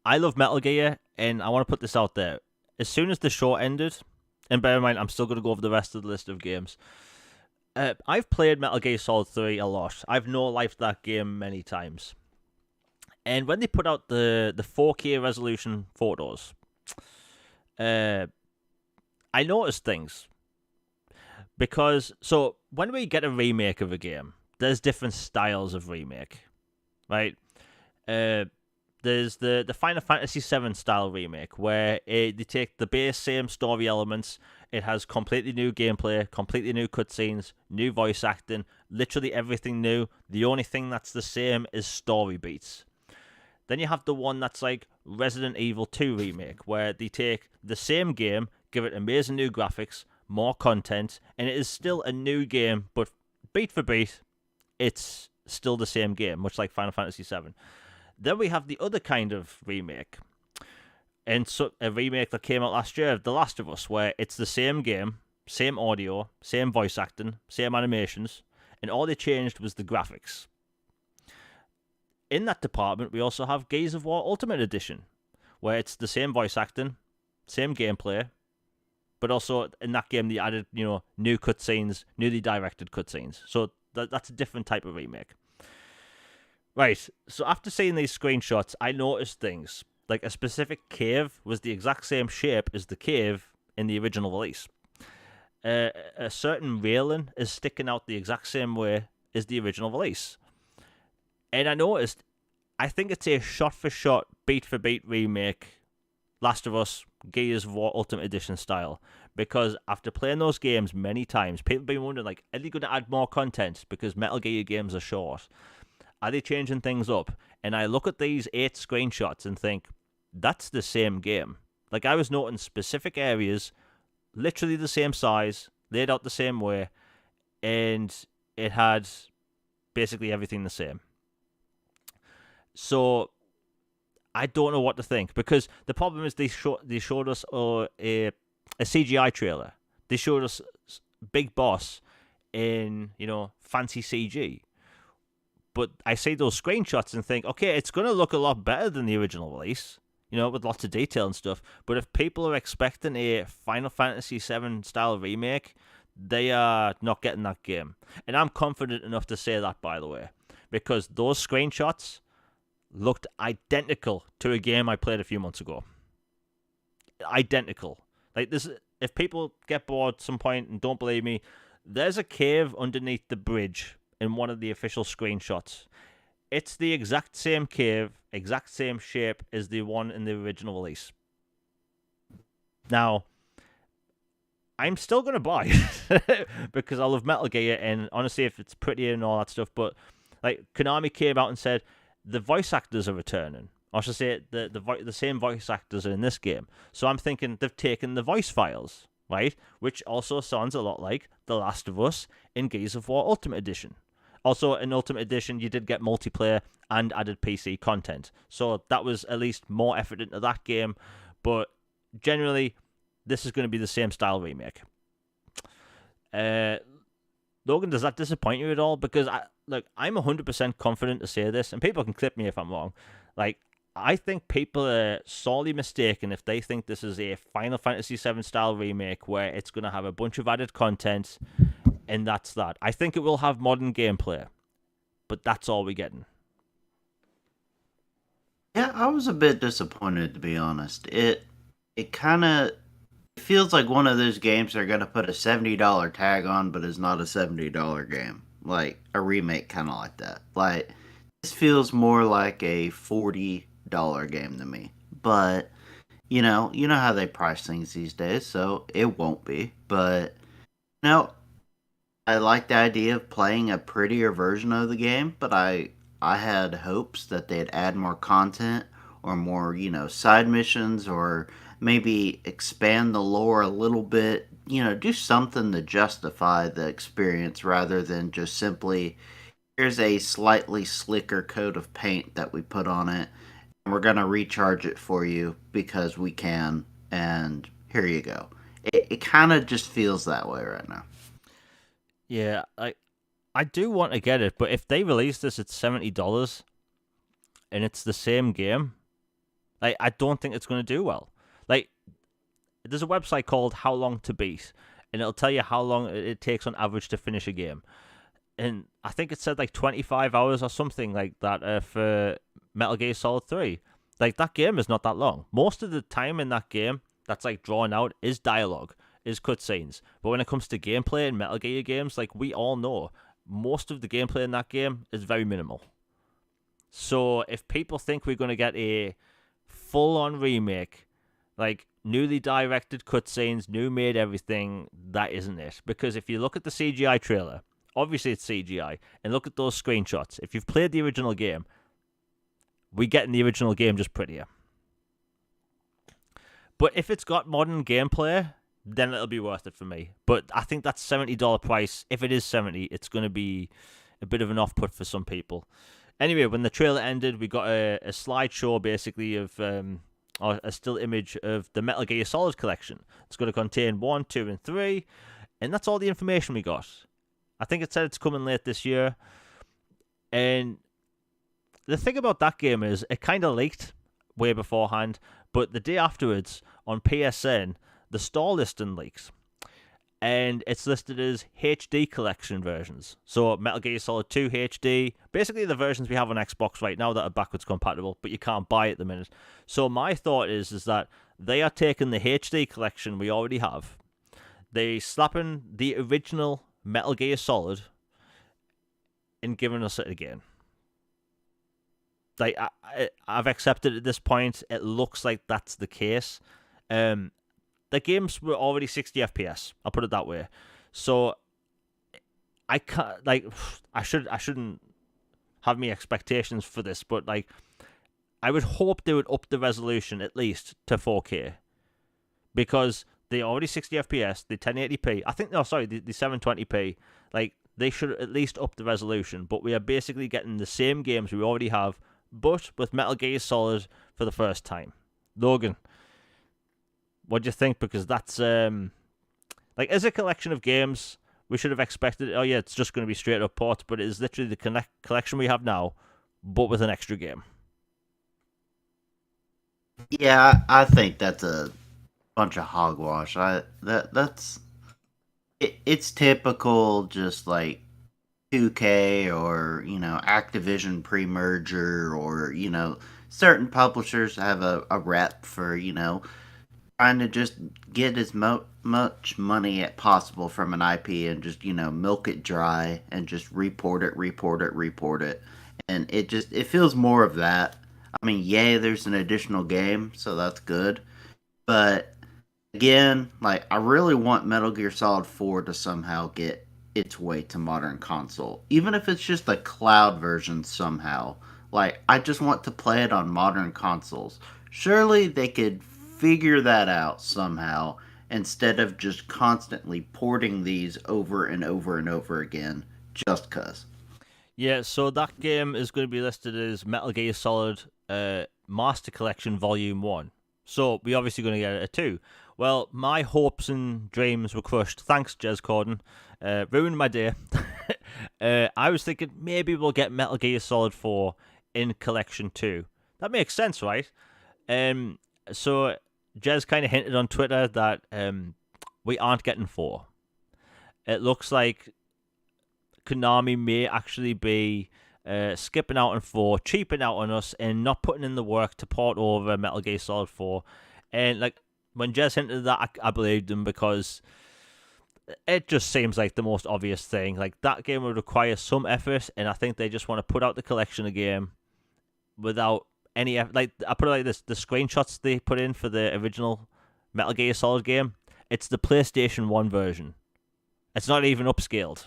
I love Metal Gear, and I want to put this out there. As soon as the show ended, and bear in mind, I'm still going to go over the rest of the list of games. I've played Metal Gear Solid 3 a lot. I've no-lifed that game many times. And when they put out the 4K resolution photos, I noticed things. Because, so, when we get a remake of a game, there's different styles of remake, right? There's the Final Fantasy VII style remake, where they take the base same story elements, it has completely new gameplay, completely new cutscenes, new voice acting, literally everything new. The only thing that's the same is story beats. Then you have the one that's like Resident Evil 2 Remake, where they take the same game, give it amazing new graphics, more content, and it is still a new game, but beat for beat, it's still the same game, much like Final Fantasy VII. Then we have the other kind of remake, and so a remake that came out last year, The Last of Us, where it's the same game, same audio, same voice acting, same animations, and all they changed was the graphics. In that department, we also have Gears of War Ultimate Edition, where it's the same voice acting, same gameplay, but also in that game they added, new cutscenes, newly directed cutscenes. So that's a different type of remake. Right, so after seeing these screenshots, I noticed things. Like a specific cave was the exact same shape as the cave in the original release. A certain railing is sticking out the exact same way as the original release. And I noticed, I think it's a shot-for-shot, beat-for-beat remake, Last of Us, Gears of War Ultimate Edition style. because after playing those games many times, people have been wondering, like, are they going to add more content because Metal Gear games are short? Are they changing things up? And I look at these 8 screenshots and think, that's the same game. Like, I was noting specific areas, literally the same size, laid out the same way, and it had basically everything the same. So I don't know what to think, because the problem is they showed us a CGI trailer. They showed us Big Boss in, fancy CG. But I see those screenshots and think, okay, it's going to look a lot better than the original release, with lots of detail and stuff. But if people are expecting a Final Fantasy VII style remake, they are not getting that game. And I'm confident enough to say that, by the way, because those screenshots looked identical to a game I played a few months ago. Identical. Like, this, if people get bored at some point and don't believe me, there's a cave underneath the bridge in one of the official screenshots. It's the exact same cave, exact same shape as the one in the original release. Now, I'm still going to buy it because I love Metal Gear, and honestly, if it's pretty and all that stuff, but like, Konami came out and said the voice actors are returning. Or I should say the same voice actors are in this game. So I'm thinking they've taken the voice files, right? Which also sounds a lot like The Last of Us in Gears of War Ultimate Edition. Also, in Ultimate Edition, you did get multiplayer and added PC content. So that was at least more effort into that game. But generally, this is going to be the same style remake. Logan, does that disappoint you at all? Because I'm 100% confident to say this, and people can clip me if I'm wrong. Like, I think people are sorely mistaken if they think this is a Final Fantasy VII style remake where it's going to have a bunch of added content, and that's that. I think it will have modern gameplay, but that's all we're getting.
Yeah, I was a bit disappointed, to be honest. It kind of feels like one of those games they're going to put a $70 tag on, but it's not a $70 game. Like a remake, kind of like that. Like, this feels more like a $40 game to me. But you know how they price things these days, so it won't be. But I like the idea of playing a prettier version of the game, but I had hopes that they'd add more content or more, side missions, or maybe expand the lore a little bit, do something to justify the experience rather than just simply, here's a slightly slicker coat of paint that we put on it, and we're going to recharge it for you because we can, and here you go. It kind of just feels that way right now.
Yeah, I do want to get it, but if they release this at $70 and it's the same game, like, I don't think it's going to do well. Like, there's a website called How Long to Beat, and it'll tell you how long it takes on average to finish a game. And I think it said like 25 hours or something like that for Metal Gear Solid 3. Like, that game is not that long. Most of the time in that game that's like drawn out is dialogue, is cutscenes. But when it comes to gameplay in Metal Gear games, like, we all know, most of the gameplay in that game is very minimal. So if people think we're going to get a full-on remake, like newly directed cutscenes, new made everything, that isn't it. Because if you look at the CGI trailer, obviously it's CGI, and look at those screenshots. If you've played the original game, we get in the original game just prettier. But if it's got modern gameplay, then it'll be worth it for me. But I think that $70 price, if it is 70, it's going to be a bit of an off-put for some people. Anyway, when the trailer ended, we got a slideshow, basically, of or a still image of the Metal Gear Solid collection. It's going to contain 1, 2, and 3, and that's all the information we got. I think it said it's coming late this year. And the thing about that game is it kind of leaked way beforehand, but the day afterwards on PSN, the store listing leaks. And it's listed as HD collection versions. So Metal Gear Solid 2 HD, basically the versions we have on Xbox right now that are backwards compatible, but you can't buy at the minute. So my thought is that they are taking the HD collection we already have, they slapping the original Metal Gear Solid and giving us it again. Like, I've accepted at this point. It looks like that's the case. the games were already 60 FPS. I'll put it that way. So I can't like I shouldn't have me expectations for this, but like I would hope they would up the resolution at least to 4K because they already 60 FPS, the 1080p. I think the 720p. Like they should at least up the resolution, but we are basically getting the same games we already have, but with Metal Gear Solid for the first time. Logan, what do you think? Because that's like as a collection of games, we should have expected. Oh yeah, it's just going to be straight up ports, but it is literally the collection we have now, but with an extra game.
Yeah, I think that's a bunch of hogwash. That's it's typical, just like 2K or Activision pre-merger, or certain publishers have a rep for trying to just get as much money as possible from an IP and just milk it dry and just report it, and it feels more of that. I mean, yay, there's an additional game, so that's good, but again, like I really want Metal Gear Solid 4 to somehow get its way to modern console, even if it's just a cloud version somehow. Like I just want to play it on modern consoles. Surely they could figure that out somehow instead of just constantly porting these over and over and over again just cuz.
Yeah, so that game is going to be listed as Metal Gear Solid Master Collection Volume 1. So we're obviously going to get a 2. Well, my hopes and dreams were crushed. Thanks, Jez Corden. Ruined my day. I was thinking maybe we'll get Metal Gear Solid 4 in Collection 2. That makes sense, right? So Jez kind of hinted on Twitter that we aren't getting 4. It looks like Konami may actually be skipping out on 4, cheaping out on us, and not putting in the work to port over Metal Gear Solid 4. And like when Jez hinted that, I believed him because it just seems like the most obvious thing. Like that game would require some effort, and I think they just want to put out the collection of game without any effort. Like I put it like this: the screenshots they put in for the original Metal Gear Solid game, it's the PlayStation 1 version. It's not even upscaled.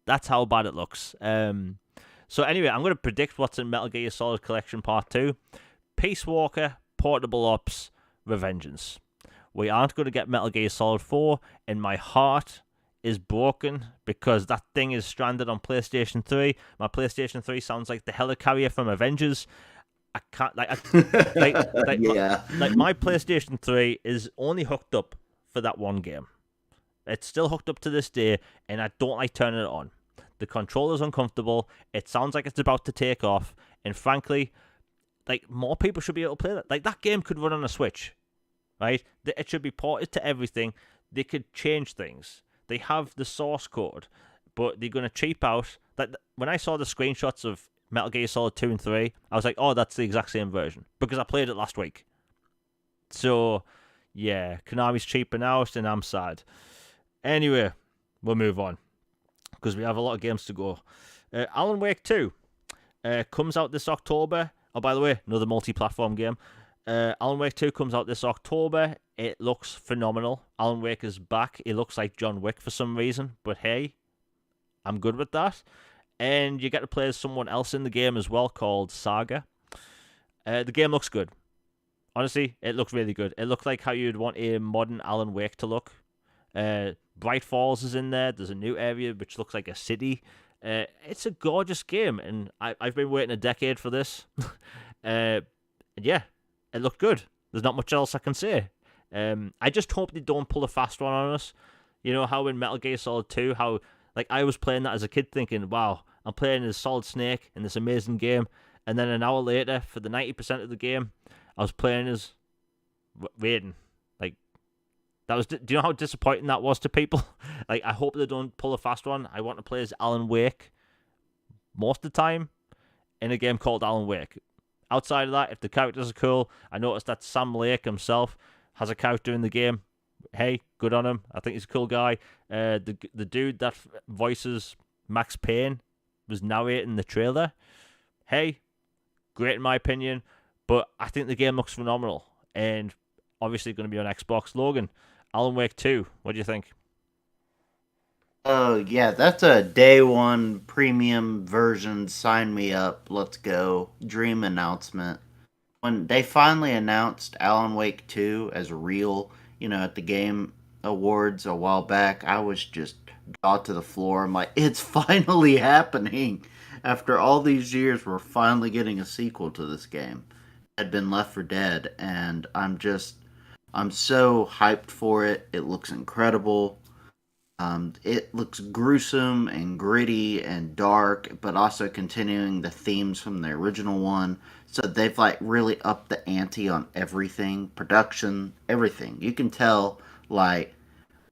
That's how bad it looks. So anyway, I'm going to predict what's in Metal Gear Solid Collection Part 2. Peace Walker, Portable Ops, Revengeance. We aren't going to get Metal Gear Solid 4, and my heart is broken because that thing is stranded on PlayStation 3. My PlayStation 3 sounds like the helicarrier from Avengers. I can't,
Yeah.
My PlayStation 3 is only hooked up for that one game. It's still hooked up to this day, and I don't like turning it on. The controller's uncomfortable. It sounds like it's about to take off, and frankly, like more people should be able to play that. Like that game could run on a Switch, right? It should be ported to everything. They could change things. They have the source code, but they're going to cheap out. Like when I saw the screenshots of Metal Gear Solid 2 and 3, I was like, oh, that's the exact same version because I played it last week. So, yeah, Konami's cheaping out, and I'm sad. Anyway, we'll move on because we have a lot of games to go. Alan Wake 2 comes out this October. Oh, by the way, another multi-platform game. Alan Wake 2 comes out this October. It looks phenomenal. Alan Wake is back. He looks like John Wick for some reason, but hey, I'm good with that. And you get to play as someone else in the game as well called Saga. The game looks good. Honestly, it looks really good. It looks like how you'd want a modern Alan Wake to look. Bright Falls is in there. There's a new area which looks like a city. It's a gorgeous game, and I've been waiting a decade for this. Yeah, it looked good. There's not much else I can say. I just hope they don't pull a fast one on us. You know how in Metal Gear Solid 2, how like I was playing that as a kid thinking, wow, I'm playing as Solid Snake in this amazing game, and then an hour later, for the 90% of the game, I was playing as Raiden. Like, that was. Do you know how disappointing that was to people? Like, I hope they don't pull a fast one. I want to play as Alan Wake most of the time in a game called Alan Wake. Outside of that, if the characters are cool, I noticed that Sam Lake himself has a character in the game. Hey, good on him. I think he's a cool guy. The dude that voices Max Payne was narrating the trailer. Hey, great in my opinion, but I think the game looks phenomenal. And obviously going to be on Xbox. Logan, Alan Wake 2, what do you think?
Oh yeah, that's a day one premium version. Sign me up. Let's go. Dream announcement. When they finally announced Alan Wake 2 as real, at the Game Awards a while back, I was just jaw to the floor. I'm like, it's finally happening. After all these years, we're finally getting a sequel to this game. Had been left for dead, and I'm so hyped for it. It looks incredible. It looks gruesome and gritty and dark, but also continuing the themes from the original one. So they've like really upped the ante on everything, production, everything. You can tell like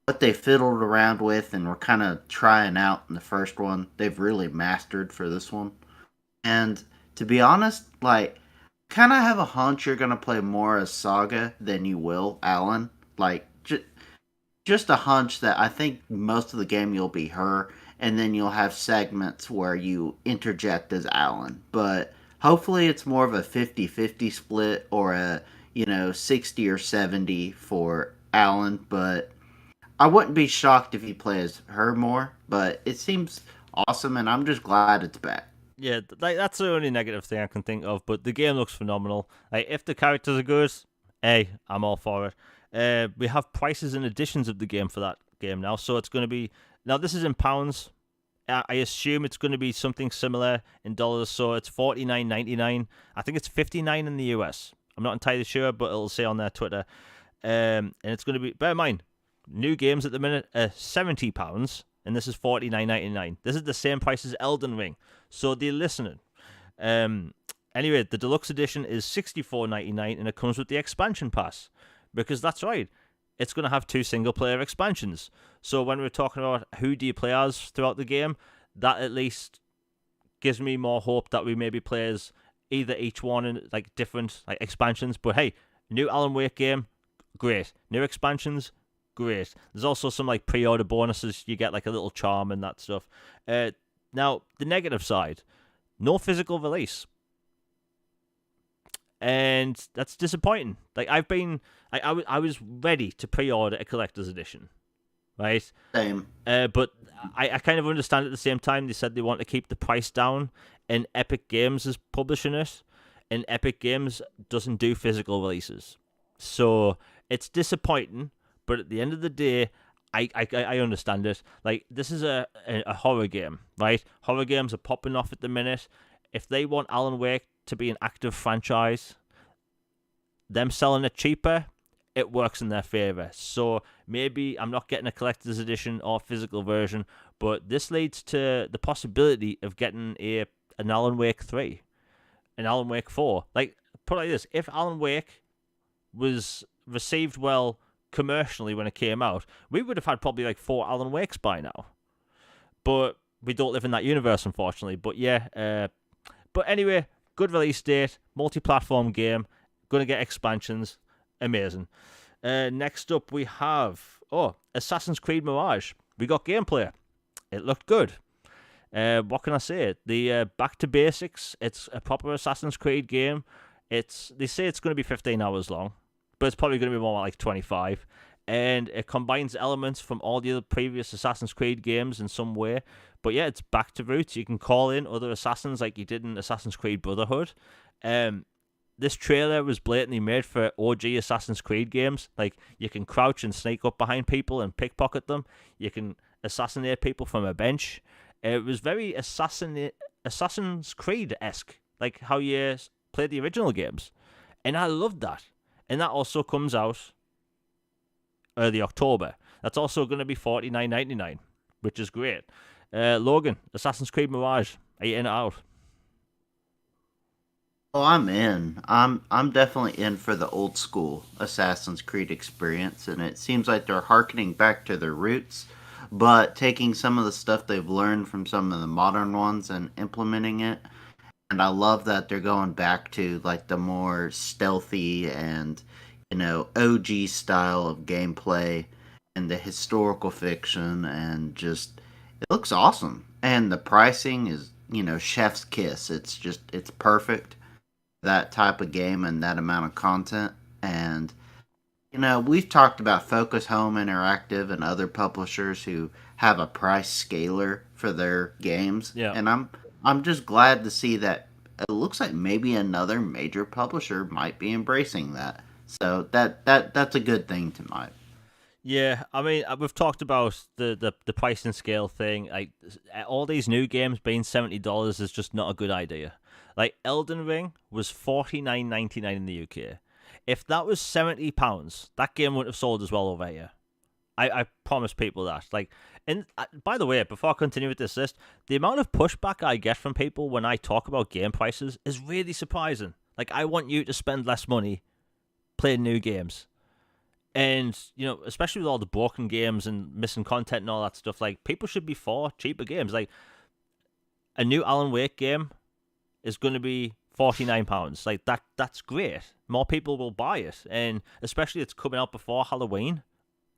what they fiddled around with and were kind of trying out in the first one. They've really mastered for this one. And to be honest, like kind of have a hunch you're gonna play more as Saga than you will Alan. Like just a hunch that I think most of the game you'll be her, and then you'll have segments where you interject as Alan. But hopefully it's more of a 50-50 split or a, 60 or 70 for Alan. But I wouldn't be shocked if he plays her more. But it seems awesome, and I'm just glad it's back.
Yeah, like that's the only negative thing I can think of. But the game looks phenomenal. Like if the characters are good, hey, I'm all for it. We have prices and editions of the game for that game now, so it's going to be now. This is in pounds. I assume it's going to be something similar in dollars. So it's $49.99. I think it's $59 in the US. I'm not entirely sure, but it'll say on their Twitter. And it's going to be. Bear in mind, new games at the minute are £70, and this is $49.99. This is the same price as Elden Ring. So they're listening. Anyway, the deluxe edition is $64.99, and it comes with the expansion pass. Because that's right, it's going to have 2 single-player expansions. So when we're talking about who do you play as throughout the game, that at least gives me more hope that we maybe play as either each one in like different like expansions. But hey, new Alan Wake game, great. New expansions, great. There's also some like pre-order bonuses. You get like a little charm and that stuff. Now, the negative side, no physical release. And that's disappointing. Like I was ready to pre-order a collector's edition, right?
Same.
But I kind of understand at the same time they said they want to keep the price down, and Epic Games is publishing it, and Epic Games doesn't do physical releases, so it's disappointing. But at the end of the day, I understand it. Like this is a horror game, right? Horror games are popping off at the minute. If they want Alan Wake to be an active franchise, them selling it cheaper, it works in their favor. So maybe I'm not getting a collector's edition or physical version, but this leads to the possibility of getting an Alan Wake 3, an Alan Wake 4. Like, put it like this, if Alan Wake was received well commercially when it came out, we would have had probably like 4 Alan Wakes by now. But we don't live in that universe, unfortunately. But yeah, but anyway, good release date, multi-platform game, going to get expansions, amazing. Next up we have, Assassin's Creed Mirage. We got gameplay. It looked good. What can I say? The back to basics. It's a proper Assassin's Creed game. They say it's going to be 15 hours long, but it's probably going to be more like 25. And it combines elements from all the other previous Assassin's Creed games in some way. But yeah, it's back to roots. You can call in other assassins like you did in Assassin's Creed Brotherhood. This trailer was blatantly made for OG Assassin's Creed games. Like, you can crouch and sneak up behind people and pickpocket them. You can assassinate people from a bench. It was very Assassin's Creed-esque, like how you played the original games. And I loved that. And that also comes out early October. That's also going to be $49.99, which is great. Logan, Assassin's Creed Mirage, are you in or out?
Oh, I'm in. I'm definitely in for the old school Assassin's Creed experience, and it seems like they're harkening back to their roots, but taking some of the stuff they've learned from some of the modern ones and implementing it. And I love that they're going back to like the more stealthy and OG style of gameplay and the historical fiction, and just it looks awesome. And the pricing is chef's kiss. It's perfect, that type of game and that amount of content. And We've talked about Focus Home Interactive and other publishers who have a price scaler for their games,
Yeah.
and I'm just glad to see that it looks like maybe another major publisher might be embracing that. So that's a good thing tonight.
Yeah, I mean, we've talked about the price and scale thing. Like, all these new games being $70 is just not a good idea. Like, Elden Ring was $49.99 in the UK. If that was £70, that game wouldn't have sold as well over here. I promise people that. Like, and by the way, before I continue with this list, the amount of pushback I get from people when I talk about game prices is really surprising. Like, I want you to spend less money playing new games. And, especially with all the broken games and missing content and all that stuff, like, people should be for cheaper games. Like, a new Alan Wake game is going to be £49. Like, that's great. More people will buy it. And especially it's coming out before Halloween.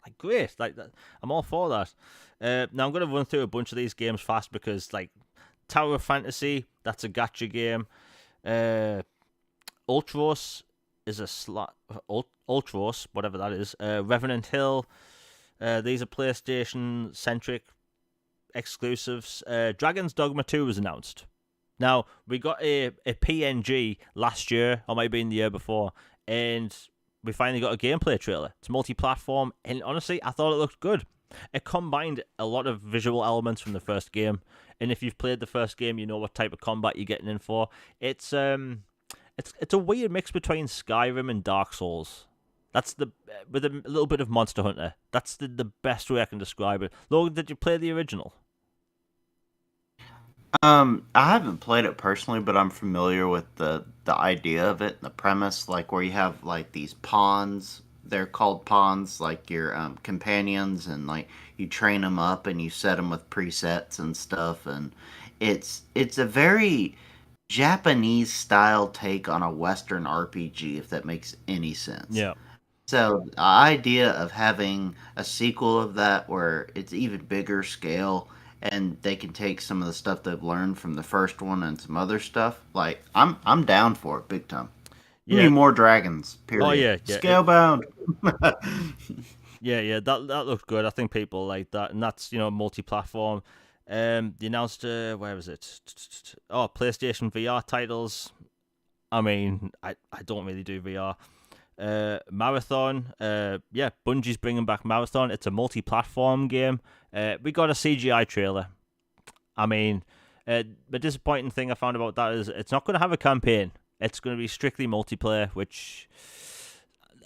Like, great. Like, I'm all for that. Now, I'm going to run through a bunch of these games fast because, like, Tower of Fantasy, that's a gacha game. Ultros is a Ultros, whatever that is. Revenant Hill. These are PlayStation centric exclusives. Dragon's Dogma 2 was announced. Now, we got a PNG last year, or maybe in the year before, and we finally got a gameplay trailer. It's multi-platform, and honestly, I thought it looked good. It combined a lot of visual elements from the first game, and if you've played the first game, you know what type of combat you're getting in for. It's a weird mix between Skyrim and Dark Souls. That's with a little bit of Monster Hunter. That's the best way I can describe it. Logan, did you play the original?
I haven't played it personally, but I'm familiar with the idea of it, the premise, like where you have like these pawns. They're called pawns, like your companions, and like you train them up and you set them with presets and stuff, and it's a very Japanese style take on a Western RPG, if that makes any sense.
Yeah.
So the idea of having a sequel of that where it's even bigger scale and they can take some of the stuff they've learned from the first one and some other stuff, like I'm down for it big time. Give me
Yeah.
more dragons.
Oh
Period.
yeah, yeah.
Scalebound.
Yeah. That looked good. I think people like that, and that's multi-platform. They announced where was it? Oh, PlayStation VR titles. I mean, I don't really do VR. Marathon. Yeah, Bungie's bringing back Marathon. It's a multi-platform game. We got a CGI trailer. I mean, the disappointing thing I found about that is it's not going to have a campaign. It's going to be strictly multiplayer, which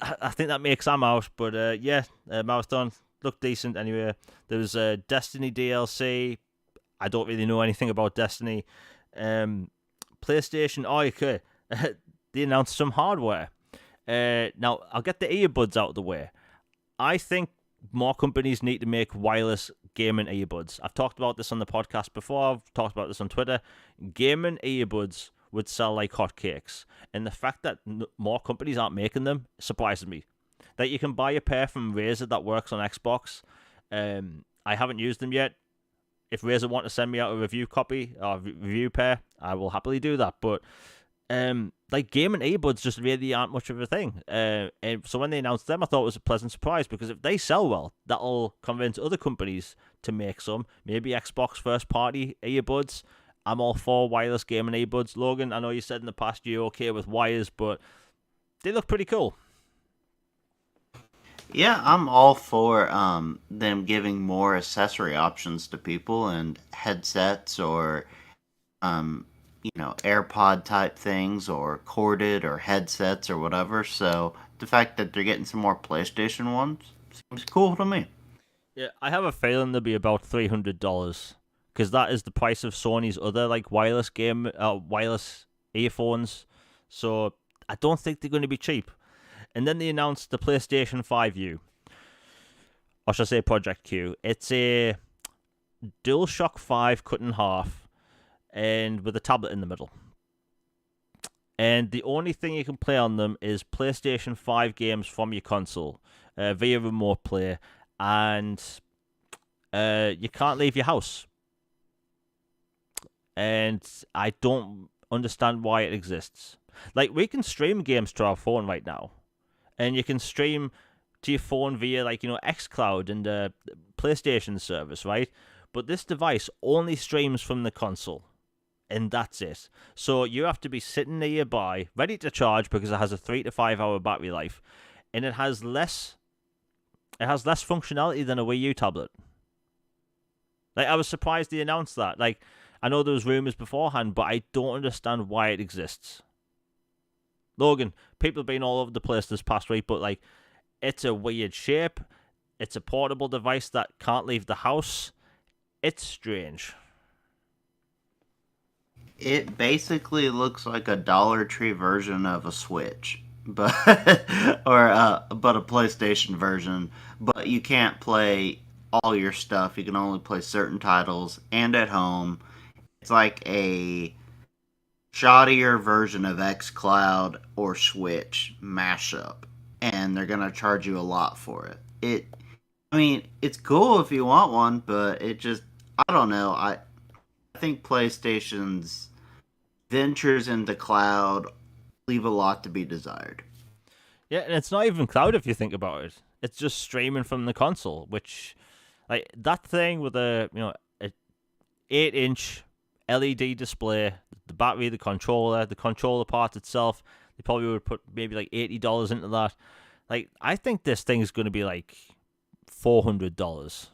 I think that makes Sam out. But yeah, Marathon looked decent anyway. There was a Destiny DLC. I don't really know anything about Destiny. PlayStation. Oh, okay. They announced some hardware. Now, I'll get the earbuds out of the way. I think more companies need to make wireless gaming earbuds. I've talked about this on the podcast before. I've talked about this on Twitter. Gaming earbuds would sell like hotcakes. And the fact that more companies aren't making them surprises me. That you can buy a pair from Razer that works on Xbox. I haven't used them yet. If Razer want to send me out a review copy or review pair, I will happily do that. But like gaming earbuds just really aren't much of a thing. And so when they announced them, I thought it was a pleasant surprise because if they sell well, that'll convince other companies to make some. Maybe Xbox first party earbuds. I'm all for wireless gaming earbuds. Logan, I know you said in the past you're okay with wires, but they look pretty cool.
Yeah, I'm all for them giving more accessory options to people and headsets or um, AirPod type things or corded or headsets or whatever. So the fact that they're getting some more PlayStation ones seems cool to me.
Yeah, I have a feeling they'll be about $300 because that is the price of Sony's other like wireless earphones. So I don't think they're going to be cheap. And then they announced the PlayStation 5U, or should I say Project Q. It's a DualShock 5 cut in half and with a tablet in the middle. And the only thing you can play on them is PlayStation 5 games from your console via remote play, and you can't leave your house. And I don't understand why it exists. Like, we can stream games to our phone right now, and you can stream to your phone via like xCloud and PlayStation service, right? But this device only streams from the console, and that's it. So you have to be sitting nearby, ready to charge because it has a 3 to 5 hour battery life, and it has less functionality than a Wii U tablet. Like, I was surprised they announced that. Like, I know there was rumors beforehand, but I don't understand why it exists. Logan, people have been all over the place this past week, but like, it's a weird shape. It's a portable device that can't leave the house. It's strange.
It basically looks like a Dollar Tree version of a Switch, but but a PlayStation version. But you can't play all your stuff. You can only play certain titles, and at home, it's like a shoddier version of xCloud or Switch mashup, and they're gonna charge you a lot for it. I mean, it's cool if you want one, but I don't know. I think PlayStation's ventures into cloud leave a lot to be desired.
Yeah, and it's not even cloud if you think about it. It's just streaming from the console, which, like, that thing with a 8-inch LED display, the battery, the controller part itself. They probably would put maybe like $80 into that. Like, I think this thing is going to be like $400.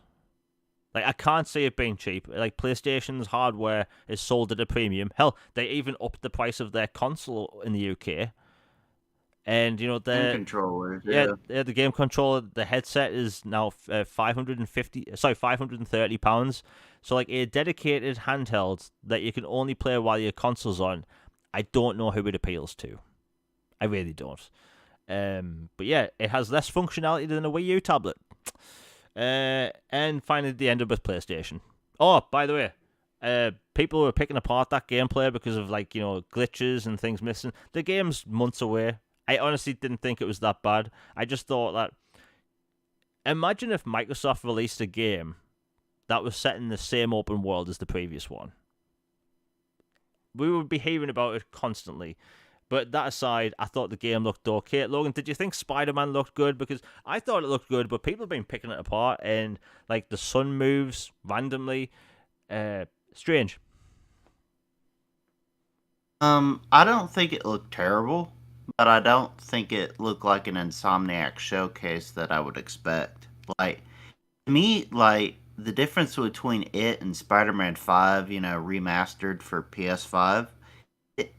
Like, I can't see it being cheap. Like, PlayStation's hardware is sold at a premium. Hell, they even upped the price of their console in the UK. And
And
the
controllers, yeah.
the game controller, the headset is now £530. So like a dedicated handheld that you can only play while your console's on. I don't know who it appeals to. I really don't. But yeah, it has less functionality than a Wii U tablet. And finally, they end up with PlayStation. Oh, by the way, people were picking apart that gameplay because of glitches and things missing. The game's months away. I honestly didn't think it was that bad. I just thought that, imagine if Microsoft released a game that was set in the same open world as the previous one. We would be hearing about it constantly. But that aside, I thought the game looked okay. Logan, did you think Spider-Man looked good? Because I thought it looked good, but people have been picking it apart, and like the sun moves randomly. Strange.
I don't think it looked terrible, but I don't think it looked like an Insomniac showcase that I would expect. Like, to me, like, the difference between it and Spider-Man 5, remastered for PS5, it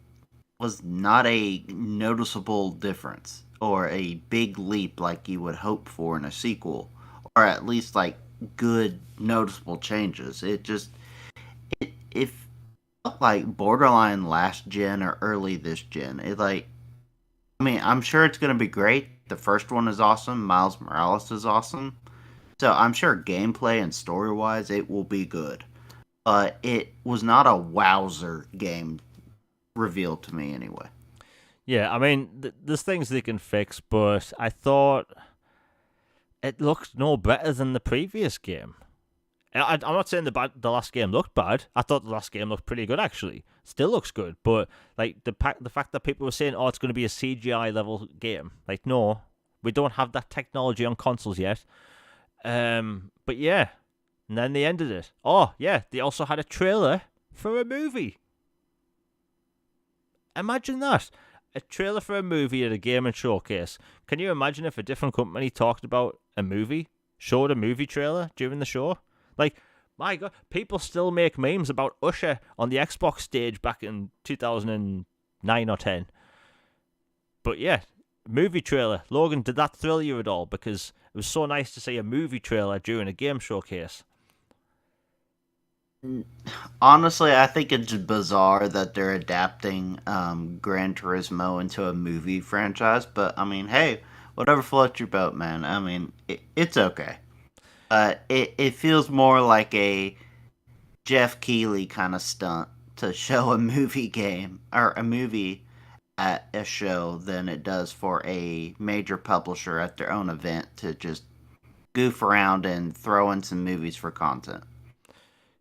was not a noticeable difference or a big leap like you would hope for in a sequel, or at least like good noticeable changes. It felt like borderline last gen or early this gen. I mean, I'm sure it's going to be great. The first one is awesome. Miles Morales is awesome. So I'm sure gameplay and story-wise, it will be good. But it was not a wowzer game revealed to me anyway.
Yeah, I mean, there's things they can fix, but I thought it looked no better than the previous game. I'm not saying the last game looked bad. I thought the last game looked pretty good, actually. Still looks good, but like the fact that people were saying, "Oh, it's going to be a CGI level game," like, no, we don't have that technology on consoles yet. But yeah, and then they ended it. Oh yeah, they also had a trailer for a movie. Imagine that. A trailer for a movie at a gaming showcase. Can you imagine if a different company talked about a movie, showed a movie trailer during the show? Like, my God, people still make memes about Usher on the Xbox stage back in 2009 or 10. But yeah, movie trailer. Logan, did that thrill you at all? Because it was so nice to see a movie trailer during a game showcase.
Honestly, I think it's bizarre that they're adapting Gran Turismo into a movie franchise. But I mean, hey, whatever floats your boat, man. I mean, it's okay. It feels more like a Jeff Keighley kind of stunt to show a movie game or a movie at a show than it does for a major publisher at their own event to just goof around and throw in some movies for content.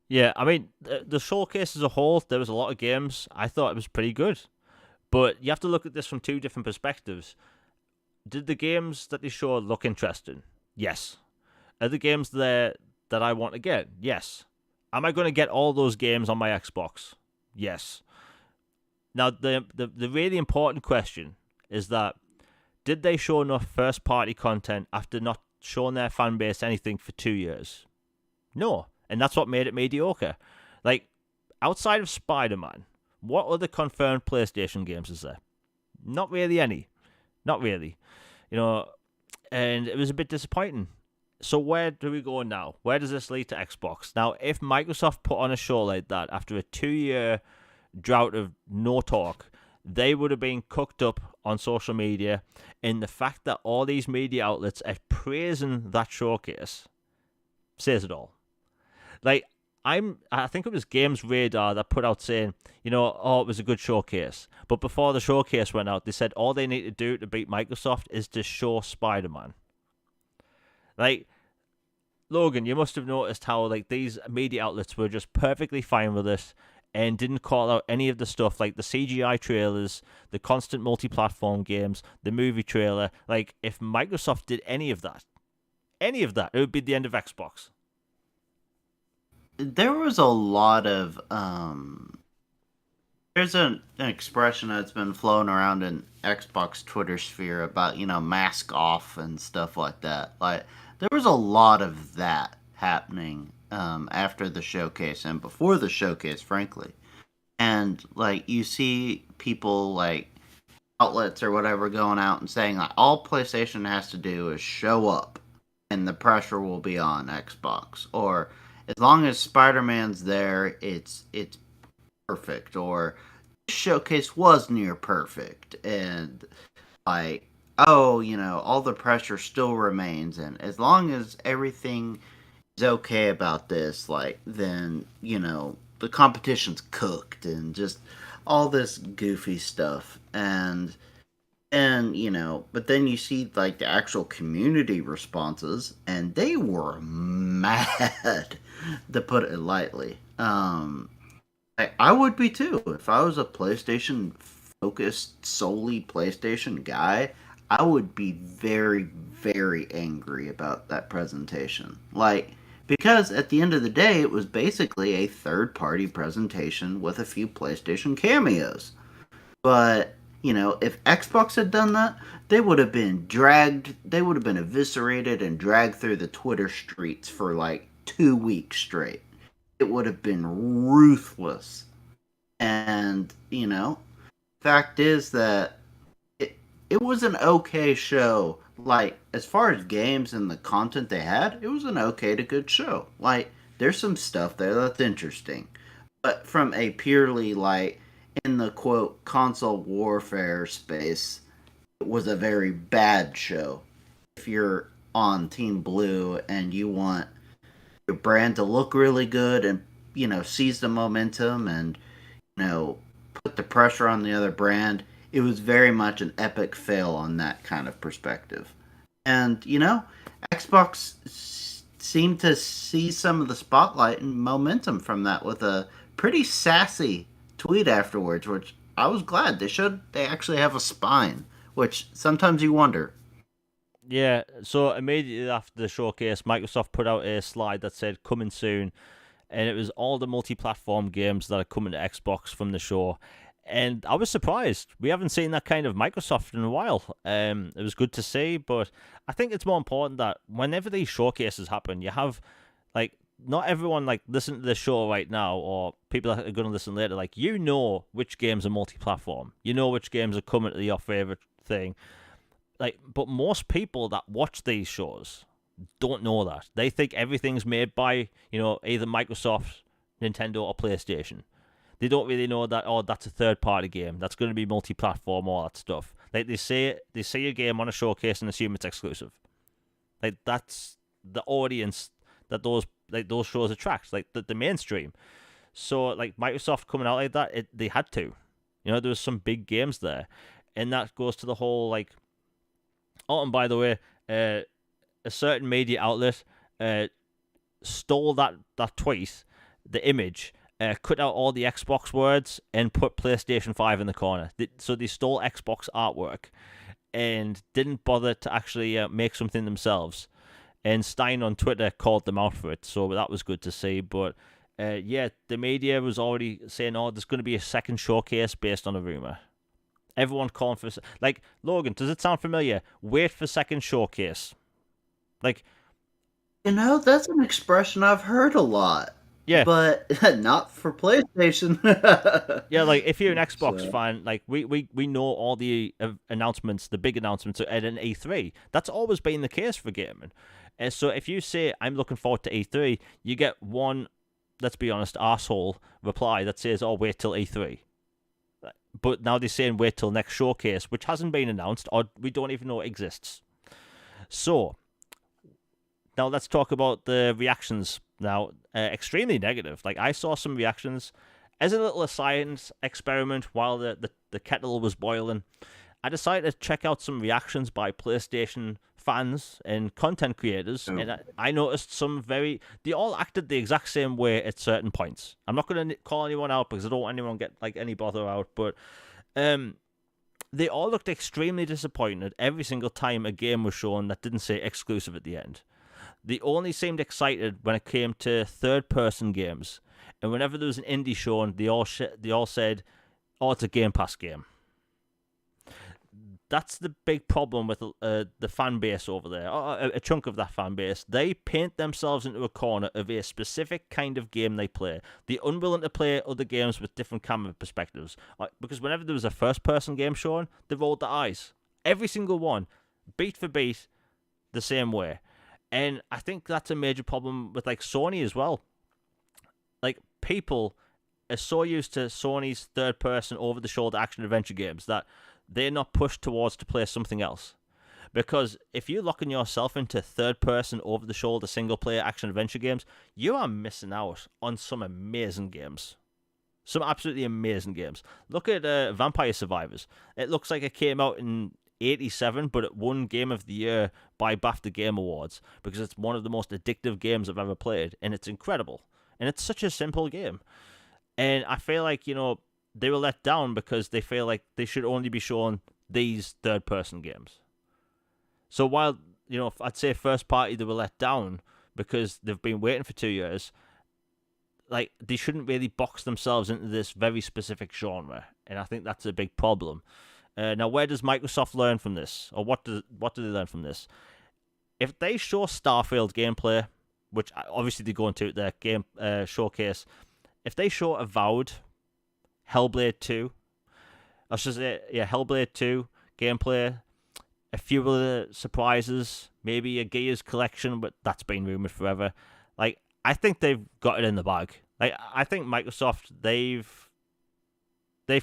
Yeah, I mean, the showcase as a whole, there was a lot of games. I thought it was pretty good. But you have to look at this from two different perspectives. did the games that they showed look interesting? Yes. Are the games there that I want to get? Yes. Am I going to get all those games on my Xbox? Yes. Now, the really important question is that did they show enough first party content after not showing their fan base anything for 2 years? No. And that's what made it mediocre. Like, outside of Spider-Man, what other confirmed PlayStation games is there? Not really any. Not really. You know, and it was a bit disappointing. So where do we go now? Where does this lead to Xbox? Now, if Microsoft put on a show like that after a 2-year drought of no talk, they would have been cooked up on social media. And the fact that all these media outlets are praising that showcase says it all. Like, I think it was Games Radar that put out saying, oh, it was a good showcase. But before the showcase went out, they said all they need to do to beat Microsoft is to show Spider-Man. Like, Logan, you must have noticed how like these media outlets were just perfectly fine with this and didn't call out any of the stuff like the CGI trailers, the constant multi-platform games, the movie trailer. Like, if Microsoft did any of that, it would be the end of Xbox.
There was a lot of there's an expression that's been flown around in Xbox Twitter sphere about, mask off and stuff like that. Like, there was a lot of that happening after the showcase and before the showcase, frankly. And, like, you see people, like, outlets or whatever going out and saying, like, all PlayStation has to do is show up and the pressure will be on Xbox. Or, as long as Spider-Man's there, it's perfect. Or, this showcase was near perfect. And, like, oh, all the pressure still remains. And as long as everything is okay about this, like, then, the competition's cooked and just all this goofy stuff. And but then you see like the actual community responses and they were mad to put it lightly. I would be too if I was a PlayStation focused solely PlayStation guy. I would be very, very angry about that presentation. Like, because at the end of the day, it was basically a third party presentation with a few PlayStation cameos. But, if Xbox had done that, they would have been eviscerated and dragged through the Twitter streets for like 2 weeks straight. It would have been ruthless. And, fact is that it was an okay show. Like, as far as games and the content they had, it was an okay to good show. Like, there's some stuff there that's interesting. But from a purely, like, in the quote, console warfare space, it was a very bad show. If you're on Team Blue and you want your brand to look really good and, seize the momentum and, put the pressure on the other brand, it was very much an epic fail on that kind of perspective. And, Xbox seemed to see some of the spotlight and momentum from that with a pretty sassy tweet afterwards, which I was glad. They actually have a spine, which sometimes you wonder.
Yeah, so immediately after the showcase, Microsoft put out a slide that said coming soon, and it was all the multi-platform games that are coming to Xbox from the show. And I was surprised. We haven't seen that kind of Microsoft in a while. It was good to see, but I think it's more important that whenever these showcases happen, you have, like, not everyone, like, listen to the show right now, or people that are going to listen later, like, which games are multi-platform. You know which games are coming to your favorite thing. Like, but most people that watch these shows don't know that. They think everything's made by, either Microsoft, Nintendo, or PlayStation. They don't really know that, that's a third-party game. That's going to be multi-platform, all that stuff. Like, they see a game on a showcase and assume it's exclusive. Like, that's the audience that those shows attract, like the mainstream. So, like, Microsoft coming out like that, they had to. There was some big games there. And that goes to the whole, like... Oh, and by the way, a certain media outlet stole that tweet, the image, cut out all the Xbox words and put PlayStation 5 in the corner. So they stole Xbox artwork. and didn't bother to actually make something themselves. And Stein on Twitter called them out for it, so that was good to see. But yeah, the media was already saying, "Oh, there's going to be a second showcase based on a rumor." Everyone calling for like Logan. Does it sound familiar? Wait for second showcase. Like,
That's an expression I've heard a lot,
yeah,
but not for PlayStation.
yeah. Like, if you're an Xbox
So,
fan, like we know all the announcements, the big announcements at an E3. That's always been the case for gaming. So if you say I'm looking forward to E3, you get one, let's be honest, asshole reply that says, "Oh, wait till E3." But now they're saying wait till next showcase, which hasn't been announced, or we don't even know it exists. So now let's talk about the reactions. Now, extremely negative. Like, I saw some reactions as a little science experiment while the kettle was boiling. I decided to check out some reactions by PlayStation fans and content creators,
oh,
and I noticed some they all acted the exact same way at certain points. I'm not going to call anyone out because I don't want anyone to get like any bother out, but they all looked extremely disappointed every single time a game was shown that didn't say exclusive at the end. They only seemed excited when it came to third-person games, and whenever there was an indie shown, they all said, "Oh, it's a Game Pass game." That's the big problem with the fan base over there, or a chunk of that fan base. They paint themselves into a corner of a specific kind of game they play. They're unwilling to play other games with different camera perspectives. Because whenever there was a first-person game shown, they rolled their eyes. Every single one, beat for beat, the same way. And I think that's a major problem with like Sony as well. Like, people are so used to Sony's third-person, over-the-shoulder action-adventure games that they're not pushed towards to play something else. Because if you're locking yourself into third-person, over-the-shoulder, single-player action-adventure games, you are missing out on some amazing games. Some absolutely amazing games. Look at Vampire Survivors. It looks like it came out in 87, but it won Game of the Year by BAFTA Game Awards because it's one of the most addictive games I've ever played, and it's incredible. And it's such a simple game. And I feel like, they were let down because they feel like they should only be shown these third-person games. So while, I'd say first party, they were let down because they've been waiting for 2 years, like, they shouldn't really box themselves into this very specific genre. And I think that's a big problem. Now, where does Microsoft learn from this? Or what do they learn from this? If they show Starfield gameplay, which obviously they go into their game showcase, if they show Avowed, Hellblade 2, I should say, yeah, Hellblade 2 gameplay, a few other surprises, maybe a Gears collection, but that's been rumored forever. Like, I think they've got it in the bag. Like, I think Microsoft, they've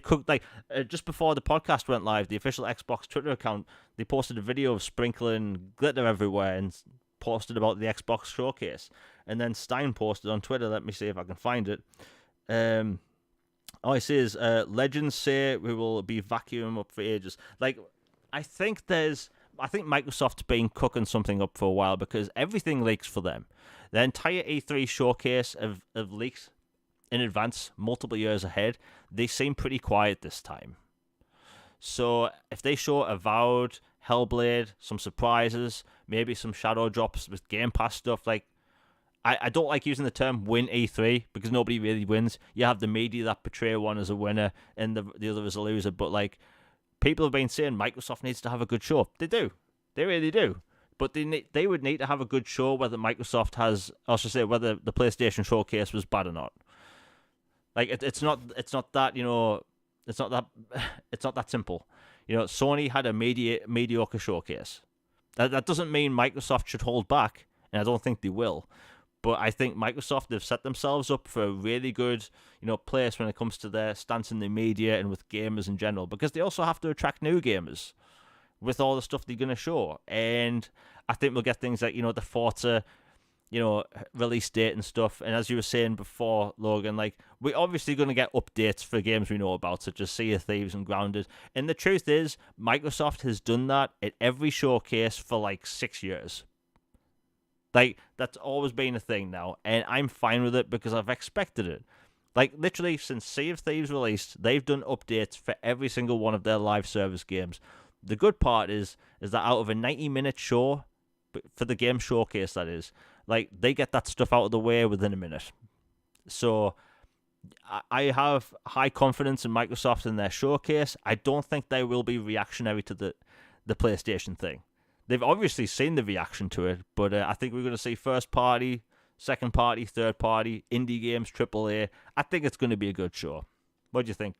cooked, like, just before the podcast went live, the official Xbox Twitter account, they posted a video of sprinkling glitter everywhere and posted about the Xbox showcase. And then Stein posted on Twitter, let me see if I can find it. It says, legends say we will be vacuuming up for ages. Like, I think Microsoft's been cooking something up for a while because everything leaks for them. The entire E3 showcase of leaks in advance, multiple years ahead, they seem pretty quiet this time. So if they show Avowed, Hellblade, some surprises, maybe some shadow drops with Game Pass stuff, like, I don't like using the term win E3 because nobody really wins. You have the media that portray one as a winner and the other as a loser, but like, people have been saying Microsoft needs to have a good show. They do. They really do. But they would need to have a good show whether Microsoft has, or should I say, whether the PlayStation showcase was bad or not. Like, it's not that, it's not that simple. Sony had a mediocre showcase. That doesn't mean Microsoft should hold back, and I don't think they will. But I think Microsoft have set themselves up for a really good, place when it comes to their stance in the media and with gamers in general, because they also have to attract new gamers with all the stuff they're going to show. And I think we'll get things like, the Forza, release date and stuff. And as you were saying before, Logan, like, we're obviously going to get updates for games we know about, such as Sea of Thieves and Grounded. And the truth is, Microsoft has done that at every showcase for like 6 years. Like, that's always been a thing now, and I'm fine with it because I've expected it. Like, literally, since Sea of Thieves released, they've done updates for every single one of their live service games. The good part is that out of a 90-minute show, for the game showcase, that is, like, they get that stuff out of the way within a minute. So I have high confidence in Microsoft in their showcase. I don't think they will be reactionary to the PlayStation thing. They've obviously seen the reaction to it, but I think we're going to see first party, second party, third party, indie games, AAA. I think it's going to be a good show. What do you think?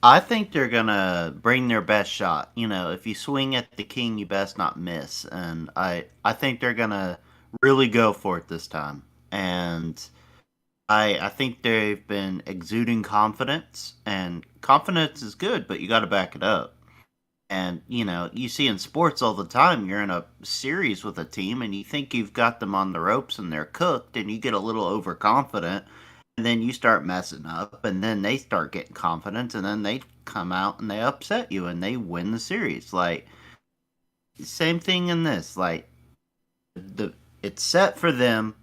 I think they're gonna bring their best shot. You know, if you swing at the king, you best not miss. And I think they're gonna really go for it this time. And I think they've been exuding confidence, and confidence is good, but you got to back it up. And you know, you see in sports all the time, you're in a series with a team, and you think you've got them on the ropes, and they're cooked, and you get a little overconfident, and then you start messing up, and then they start getting confidence, and then they come out and they upset you, and they win the series. Like same thing in this. Like the it's set for them.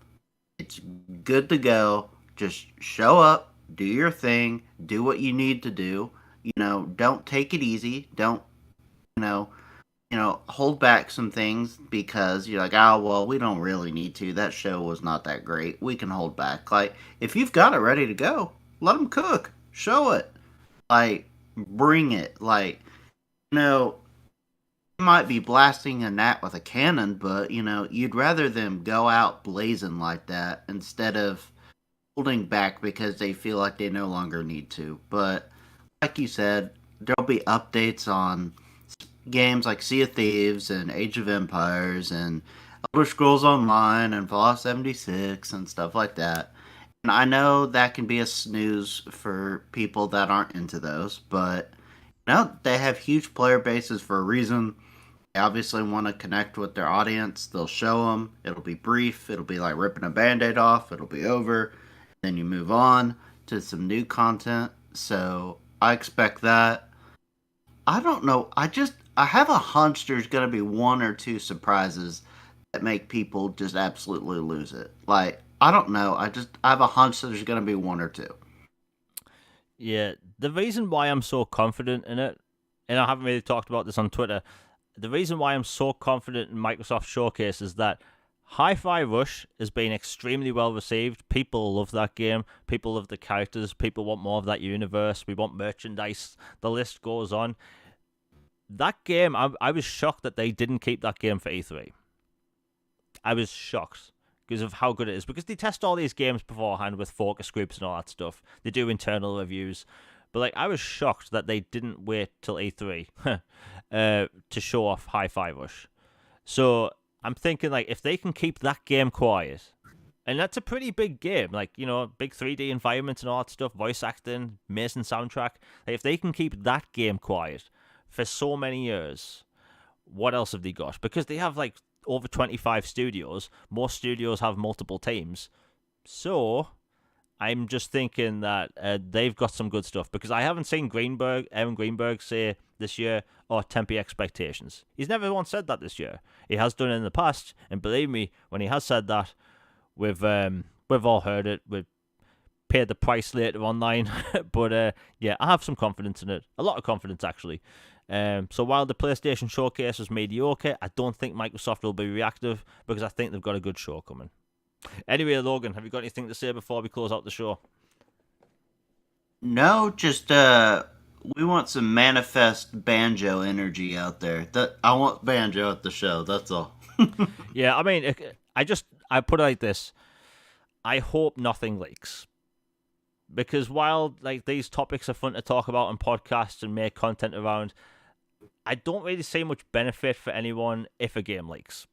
It's good to go. Just show up, do your thing, do what you need to do. You know, don't take it easy. Don't you know hold back some things because you're like, oh well, we don't really need to. That show was not that great. We can hold back. Like if you've got it ready to go, let them cook. Show it. Like bring it. Like you know, you might be blasting a gnat with a cannon, but you know, you'd rather them go out blazing like that instead of holding back because they feel like they no longer need to. But like you said, there'll be updates on games like Sea of Thieves and Age of Empires and Elder Scrolls Online and Fallout 76 and stuff like that. And I know that can be a snooze for people that aren't into those, but you know, they have huge player bases for a reason. They obviously want to connect with their audience. They'll show them. It'll be brief. It'll be like ripping a band-aid off. It'll be over. Then you move on to some new content. So I expect that. I don't know. I have a hunch there's gonna be one or two surprises that make people just absolutely lose it. Like I don't know. I have a hunch that there's gonna be one or two.
Yeah, the reason why I'm so confident in it, and I haven't really talked about this on Twitter, the reason why I'm so confident in Microsoft Showcase is that Hi-Fi Rush has been extremely well received. People love that game. People love the characters. People want more of that universe. We want merchandise. The list goes on. That game, I was shocked that they didn't keep that game for E3. I was shocked because of how good it is. Because they test all these games beforehand with focus groups and all that stuff. They do internal reviews. But like, I was shocked that they didn't wait till E3 to show off Hi-Fi Rush. So I'm thinking, like, if they can keep that game quiet, and that's a pretty big game, like, you know, big 3D environments and all that stuff, voice acting, amazing soundtrack. Like, if they can keep that game quiet for so many years, what else have they got? Because they have, like, over 25 studios. Most studios have multiple teams. So I'm just thinking that they've got some good stuff, because I haven't seen Aaron Greenberg say this year, or temper expectations. He's never once said that this year. He has done it in the past, and believe me, when he has said that, we've all heard it. We've paid the price later online, but yeah, I have some confidence in it. A lot of confidence, actually. So while the PlayStation Showcase was mediocre, I don't think Microsoft will be reactive, because I think they've got a good show coming. Anyway, Logan, have you got anything to say before we close out the show?
No, just we want some manifest banjo energy out there. That I want banjo at the show. That's all.
Yeah, I mean, I put it like this. I hope nothing leaks, because while like these topics are fun to talk about on podcasts and make content around, I don't really see much benefit for anyone if a game leaks.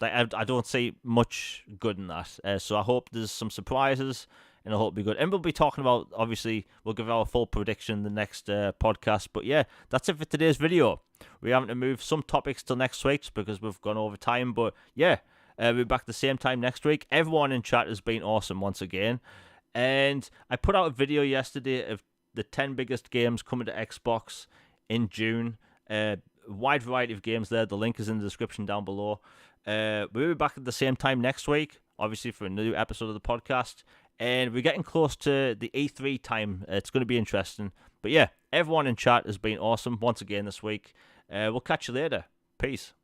Like I don't see much good in that. So I hope there's some surprises, and I hope it'll be good. And we'll be talking about, obviously, we'll give our full prediction in the next podcast. But yeah, that's it for today's video. We're having to move some topics till next week because we've gone over time. But yeah, we'll be back the same time next week. Everyone in chat has been awesome once again. And I put out a video yesterday of the 10 biggest games coming to Xbox in June. Wide variety of games there. The link is in the description down below. We'll be back at the same time next week, obviously, for a new episode of the podcast. And we're getting close to the E3 time. It's going to be interesting. But yeah, everyone in chat has been awesome once again this week. We'll catch you later. Peace.